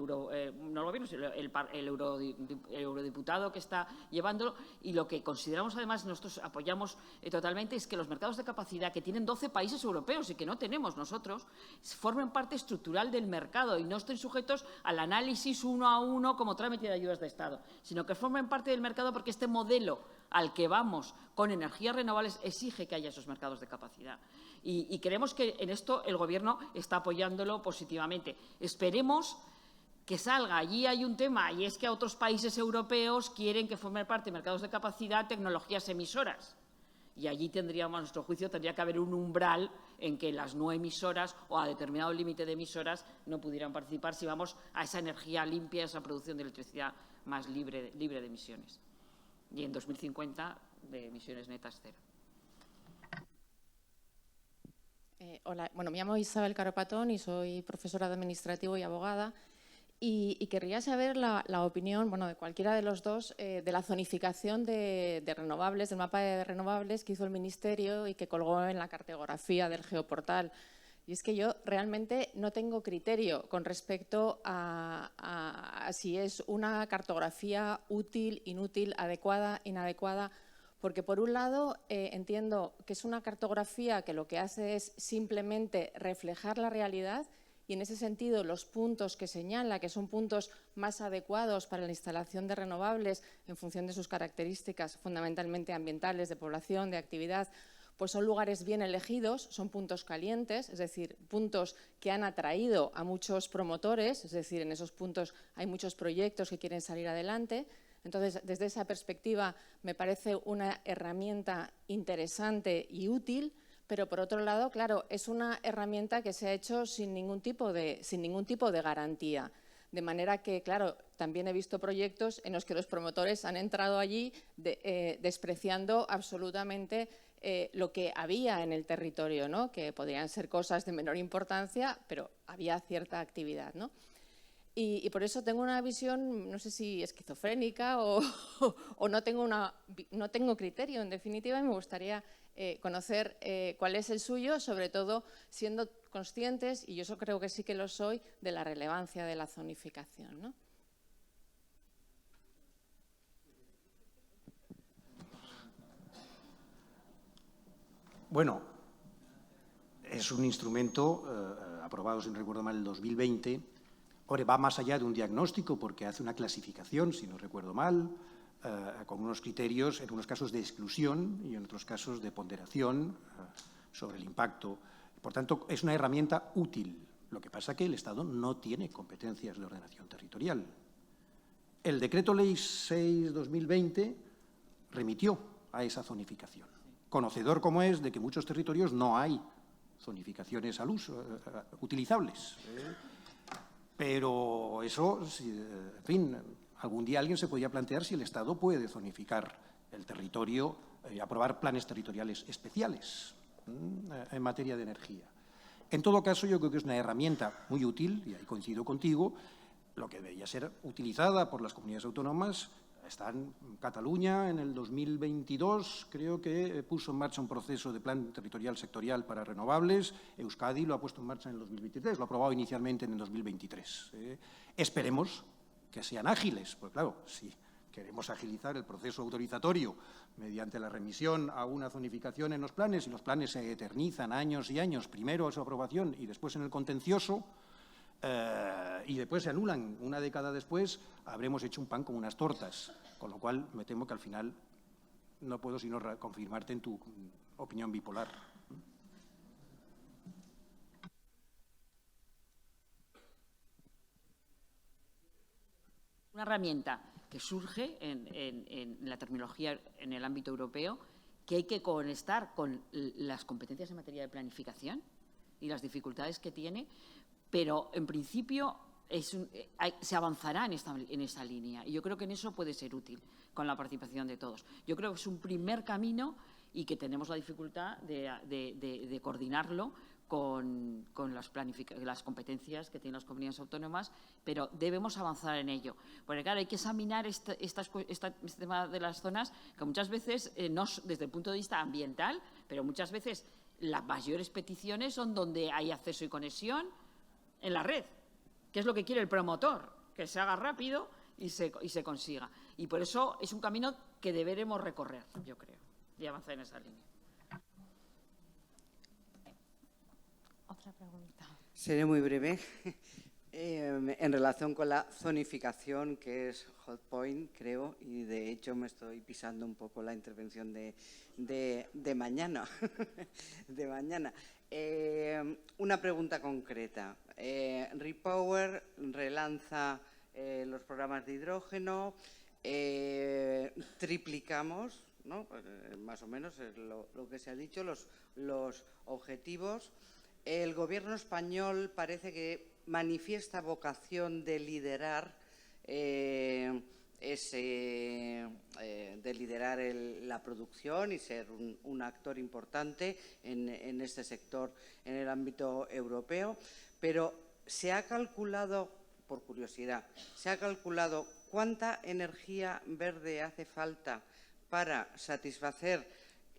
eurodiputado que está llevándolo, y lo que consideramos además, nosotros apoyamos totalmente, es que los mercados de capacidad que tienen 12 países europeos y que no tenemos nosotros, formen parte estructural del mercado y no estén sujetos al análisis uno a uno como trámite de ayudas de Estado, sino que formen parte del mercado porque este modelo al que vamos con energías renovables exige que haya esos mercados de capacidad. Y creemos que en esto el Gobierno está apoyándolo positivamente. Esperemos que salga. Allí hay un tema, y es que otros países europeos quieren que formen parte de mercados de capacidad tecnologías emisoras. Y allí tendríamos, a nuestro juicio, tendría que haber un umbral en que las no emisoras o a determinado límite de emisoras no pudieran participar si vamos a esa energía limpia, esa producción de electricidad más libre de emisiones. Y en 2050 de emisiones netas cero. Hola, bueno, me llamo Isabel Caropatón y soy profesora de Administrativo y abogada. Y querría saber la opinión, bueno, de cualquiera de los dos, de la zonificación de renovables, del mapa de renovables que hizo el Ministerio y que colgó en la cartografía del geoportal. Y es que yo realmente no tengo criterio con respecto a si es una cartografía útil, inútil, adecuada, inadecuada, porque por un lado entiendo que es una cartografía que lo que hace es simplemente reflejar la realidad. Y en ese sentido, los puntos que señala, que son puntos más adecuados para la instalación de renovables en función de sus características fundamentalmente ambientales, de población, de actividad, pues son lugares bien elegidos, son puntos calientes, es decir, puntos que han atraído a muchos promotores, es decir, en esos puntos hay muchos proyectos que quieren salir adelante. Entonces, desde esa perspectiva, me parece una herramienta interesante y útil. Pero, por otro lado, claro, es una herramienta que se ha hecho sin ningún tipo de garantía. De manera que, claro, también he visto proyectos en los que los promotores han entrado allí despreciando absolutamente lo que había en el territorio, ¿no? Que podrían ser cosas de menor importancia, pero había cierta actividad, ¿no? Y por eso tengo una visión, no sé si esquizofrénica o no tengo criterio, en definitiva, y me gustaría conocer cuál es el suyo, sobre todo siendo conscientes, y yo eso creo que sí que lo soy, de la relevancia de la zonificación, ¿no? Bueno, es un instrumento aprobado, si no recuerdo mal, en el 2020. Ahora va más allá de un diagnóstico porque hace una clasificación, si no recuerdo mal, con unos criterios, en unos casos de exclusión y en otros casos de ponderación sobre el impacto. Por tanto, es una herramienta útil. Lo que pasa es que el Estado no tiene competencias de ordenación territorial. El Decreto Ley 6/2020 remitió a esa zonificación. Conocedor como es de que en muchos territorios no hay zonificaciones al uso, utilizables. Pero eso, en fin, algún día alguien se podría plantear si el Estado puede zonificar el territorio y aprobar planes territoriales especiales en materia de energía. En todo caso, yo creo que es una herramienta muy útil, y ahí coincido contigo, lo que debería ser utilizada por las comunidades autónomas. Está en Cataluña, en el 2022, creo que puso en marcha un proceso de plan territorial sectorial para renovables. Euskadi lo ha puesto en marcha en el 2023, lo ha aprobado inicialmente en el 2023. Esperemos que sean ágiles, pues claro, si queremos agilizar el proceso autorizatorio mediante la remisión a una zonificación en los planes, y los planes se eternizan años y años, primero a su aprobación y después en el contencioso, y después se anulan una década después, habremos hecho un pan como unas tortas, con lo cual me temo que al final no puedo sino confirmarte en tu opinión bipolar. Una herramienta que surge en la terminología en el ámbito europeo, que hay que conectar con las competencias en materia de planificación y las dificultades que tiene, pero en principio se avanzará en esa línea, y yo creo que en eso puede ser útil con la participación de todos. Yo creo que es un primer camino y que tenemos la dificultad de coordinarlo con las competencias que tienen las comunidades autónomas, pero debemos avanzar en ello. Porque, claro, hay que examinar este tema de las zonas, que muchas veces, no desde el punto de vista ambiental, pero muchas veces las mayores peticiones son donde hay acceso y conexión en la red, que es lo que quiere el promotor, que se haga rápido y se consiga. Y por eso es un camino que deberemos recorrer, yo creo, y avanzar en esa línea. Otra pregunta. Seré muy breve. En relación con la zonificación, que es hot point, creo, y de hecho me estoy pisando un poco la intervención de mañana. de mañana. Una pregunta concreta. Repower relanza los programas de hidrógeno, triplicamos, ¿no? Más o menos es lo que se ha dicho, los objetivos. El Gobierno español parece que manifiesta vocación de liderar la producción y ser un actor importante en este sector en el ámbito europeo, pero se ha calculado, por curiosidad, cuánta energía verde hace falta para satisfacer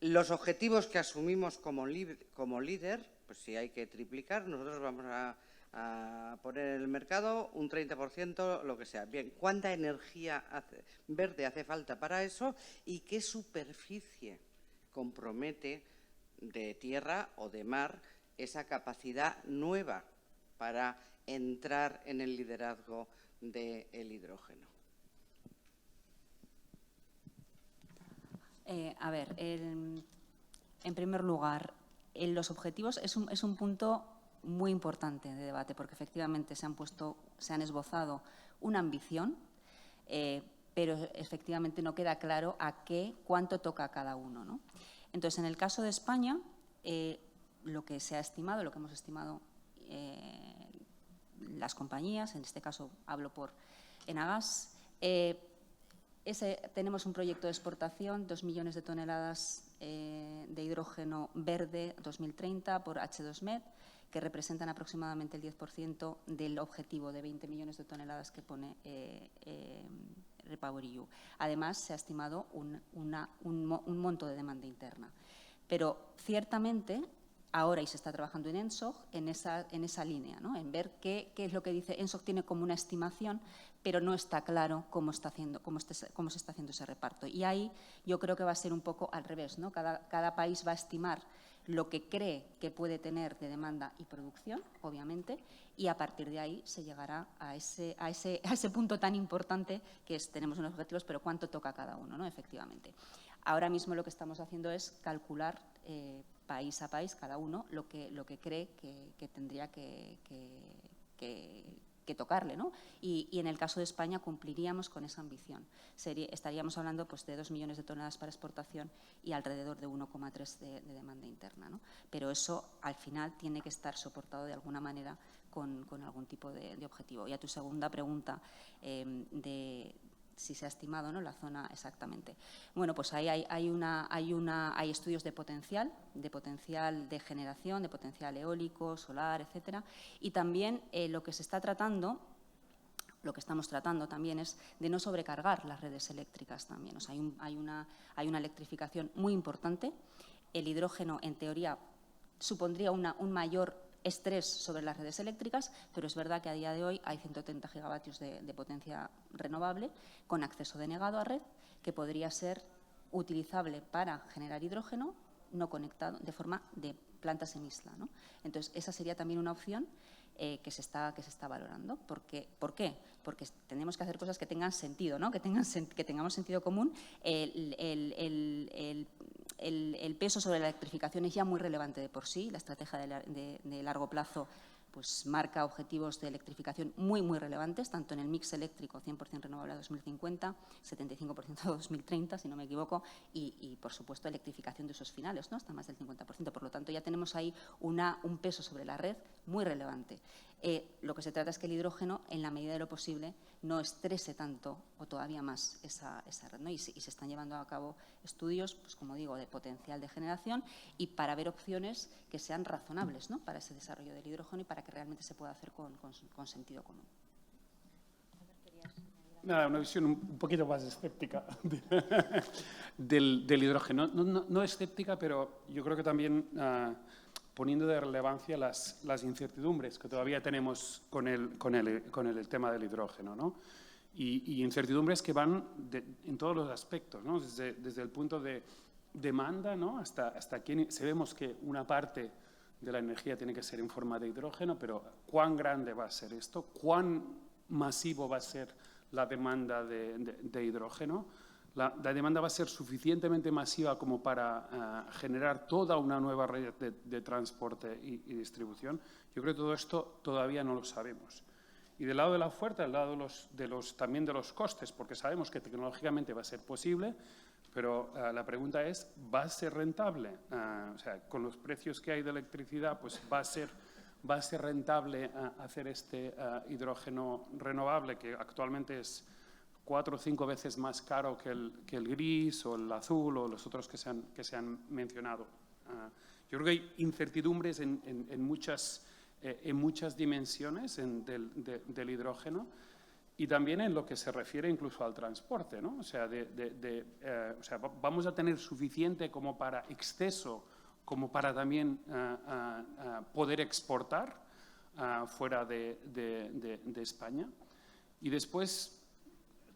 los objetivos que asumimos como líder. Pues si hay que triplicar, nosotros vamos a poner en el mercado un 30%, lo que sea. Bien, ¿cuánta energía verde hace falta para eso y qué superficie compromete de tierra o de mar esa capacidad nueva para entrar en el liderazgo del hidrógeno? En primer lugar, los objetivos es un punto muy importante de debate, porque efectivamente se han esbozado una ambición, pero efectivamente no queda claro cuánto toca a cada uno, ¿no? Entonces, en el caso de España, lo que hemos estimado las compañías, en este caso hablo por Enagas, tenemos un proyecto de exportación, 2 millones de toneladas de hidrógeno verde 2030 por H2Med, que representan aproximadamente el 10% del objetivo de 20 millones de toneladas que pone REPowerEU. Además, se ha estimado un monto de demanda interna. Pero, ciertamente, ahora y se está trabajando en ENSOG en esa línea, ¿no? En ver qué es lo que dice ENSOG, tiene como una estimación, pero no está claro cómo se está haciendo ese reparto. Y ahí yo creo que va a ser un poco al revés, ¿no? Cada país va a estimar lo que cree que puede tener de demanda y producción, obviamente, y a partir de ahí se llegará a ese punto tan importante que es, tenemos unos objetivos, pero cuánto toca cada uno, ¿no? Efectivamente. Ahora mismo lo que estamos haciendo es calcular país a país, cada uno, lo que cree que tendría que tocarle, ¿no? Y en el caso de España cumpliríamos con esa ambición. Estaríamos hablando pues, de 2 millones de toneladas para exportación y alrededor de 1,3 de demanda interna, ¿no? Pero eso, al final, tiene que estar soportado de alguna manera con algún tipo de objetivo. Y a tu segunda pregunta de si se ha estimado, ¿no?, la zona exactamente. Bueno, pues ahí hay estudios de potencial de generación, de potencial eólico, solar, etcétera. Y también lo que se está tratando, lo que estamos tratando también es de no sobrecargar las redes eléctricas también. O sea, hay una electrificación muy importante. El hidrógeno, en teoría, supondría un mayor estrés sobre las redes eléctricas, pero es verdad que a día de hoy hay 130 gigavatios de potencia renovable con acceso denegado a red, que podría ser utilizable para generar hidrógeno no conectado, de forma de plantas en isla, ¿no? Entonces, esa sería también una opción que se está valorando. ¿Por qué? Porque tenemos que hacer cosas que tengan sentido, ¿no?, que tengamos sentido común. El peso sobre la electrificación es ya muy relevante de por sí. La estrategia de largo plazo pues marca objetivos de electrificación muy, muy relevantes, tanto en el mix eléctrico 100% renovable a 2050, 75% a 2030, si no me equivoco, y por supuesto, electrificación de usos finales, ¿no?, hasta más del 50%. Por lo tanto, ya tenemos ahí un peso sobre la red muy relevante. Lo que se trata es que el hidrógeno, en la medida de lo posible, no estrese tanto o todavía más esa red, ¿no? Y se están llevando a cabo estudios, pues como digo, de potencial de generación y para ver opciones que sean razonables, ¿no?, para ese desarrollo del hidrógeno y para que realmente se pueda hacer con sentido común. Nada, una visión un poquito más escéptica del hidrógeno. No escéptica, pero yo creo que también poniendo de relevancia las incertidumbres que todavía tenemos con el tema del hidrógeno, ¿no? Y incertidumbres que van en todos los aspectos, ¿no? Desde el punto de demanda, ¿no?, hasta que sabemos que una parte de la energía tiene que ser en forma de hidrógeno, pero ¿cuán grande va a ser esto? ¿Cuán masivo va a ser la demanda de hidrógeno? La demanda va a ser suficientemente masiva como para generar toda una nueva red de transporte y distribución. Yo creo que todo esto todavía no lo sabemos. Y del lado de la oferta, del lado también de los costes, porque sabemos que tecnológicamente va a ser posible, pero la pregunta es, ¿va a ser rentable? O sea, con los precios que hay de electricidad, pues va a ser rentable hacer este hidrógeno renovable, que actualmente es 4 o 5 veces más caro que el gris o el azul o los otros que se han mencionado. Yo creo que hay incertidumbres en muchas dimensiones del hidrógeno y también en lo que se refiere incluso al transporte, ¿no? O sea, vamos a tener suficiente como para exceso, como para también poder exportar fuera de España. Y después,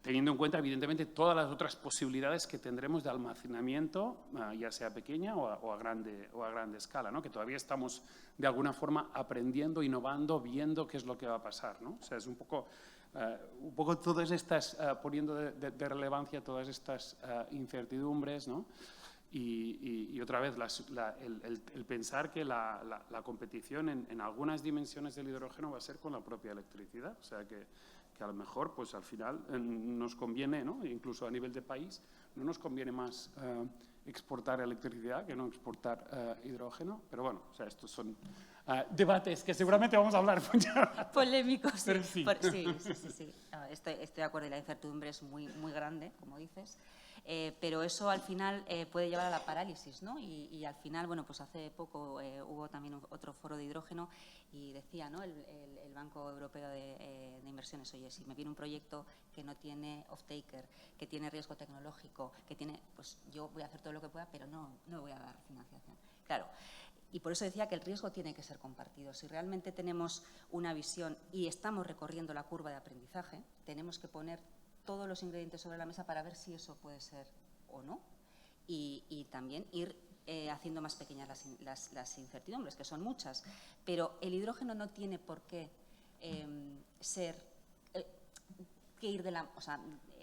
teniendo en cuenta, evidentemente, todas las otras posibilidades que tendremos de almacenamiento, ya sea pequeña o a grande escala, ¿no? Que todavía estamos, de alguna forma, aprendiendo, innovando, viendo qué es lo que va a pasar, ¿no? O sea, es un poco todas estas, poniendo de relevancia todas estas incertidumbres, ¿no? Y otra vez, el pensar que la competición en algunas dimensiones del hidrógeno va a ser con la propia electricidad. O sea, que a lo mejor, pues al final, nos conviene, ¿no?, incluso a nivel de país, no nos conviene más exportar electricidad que no exportar hidrógeno. Pero bueno, o sea, estos son debates que seguramente vamos a hablar. Polémicos. Pero sí. Sí. No, estoy de acuerdo, y la incertidumbre es muy, muy grande, como dices. Pero eso al final puede llevar a la parálisis, ¿no? Y al final, bueno, pues hace poco hubo también otro foro de hidrógeno y decía, ¿no?, el Banco Europeo de Inversiones, oye, si me viene un proyecto que no tiene off-taker, que tiene riesgo tecnológico, pues yo voy a hacer todo lo que pueda, pero no voy a dar financiación. Claro. Y por eso decía que el riesgo tiene que ser compartido. Si realmente tenemos una visión y estamos recorriendo la curva de aprendizaje, tenemos que poner todos los ingredientes sobre la mesa para ver si eso puede ser o no, y también ir haciendo más pequeñas las incertidumbres, que son muchas. Pero el hidrógeno no tiene por qué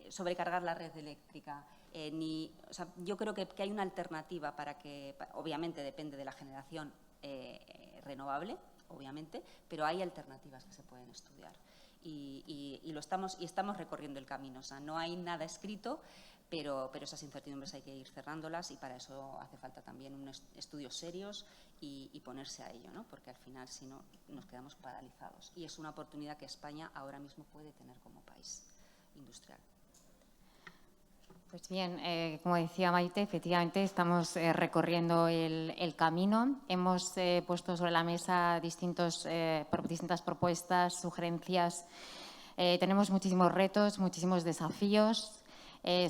sobrecargar la red eléctrica. Yo creo que hay una alternativa para que, obviamente depende de la generación renovable, obviamente, pero hay alternativas que se pueden estudiar. Y estamos recorriendo el camino. O sea, no hay nada escrito, pero esas incertidumbres hay que ir cerrándolas y para eso hace falta también unos estudios serios y ponerse a ello, ¿no? Porque al final, si no, nos quedamos paralizados. Y es una oportunidad que España ahora mismo puede tener como país industrial. Pues bien, como decía Maite, efectivamente estamos recorriendo el camino. Hemos puesto sobre la mesa distintas propuestas, sugerencias. Tenemos muchísimos retos, muchísimos desafíos.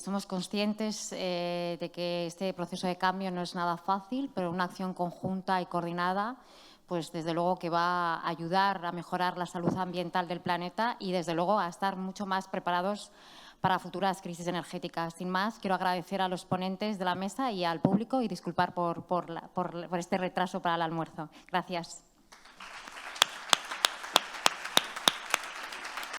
Somos conscientes de que este proceso de cambio no es nada fácil, pero una acción conjunta y coordinada, pues desde luego que va a ayudar a mejorar la salud ambiental del planeta y desde luego a estar mucho más preparados para futuras crisis energéticas. Sin más, quiero agradecer a los ponentes de la mesa y al público y disculpar por este retraso para el almuerzo. Gracias.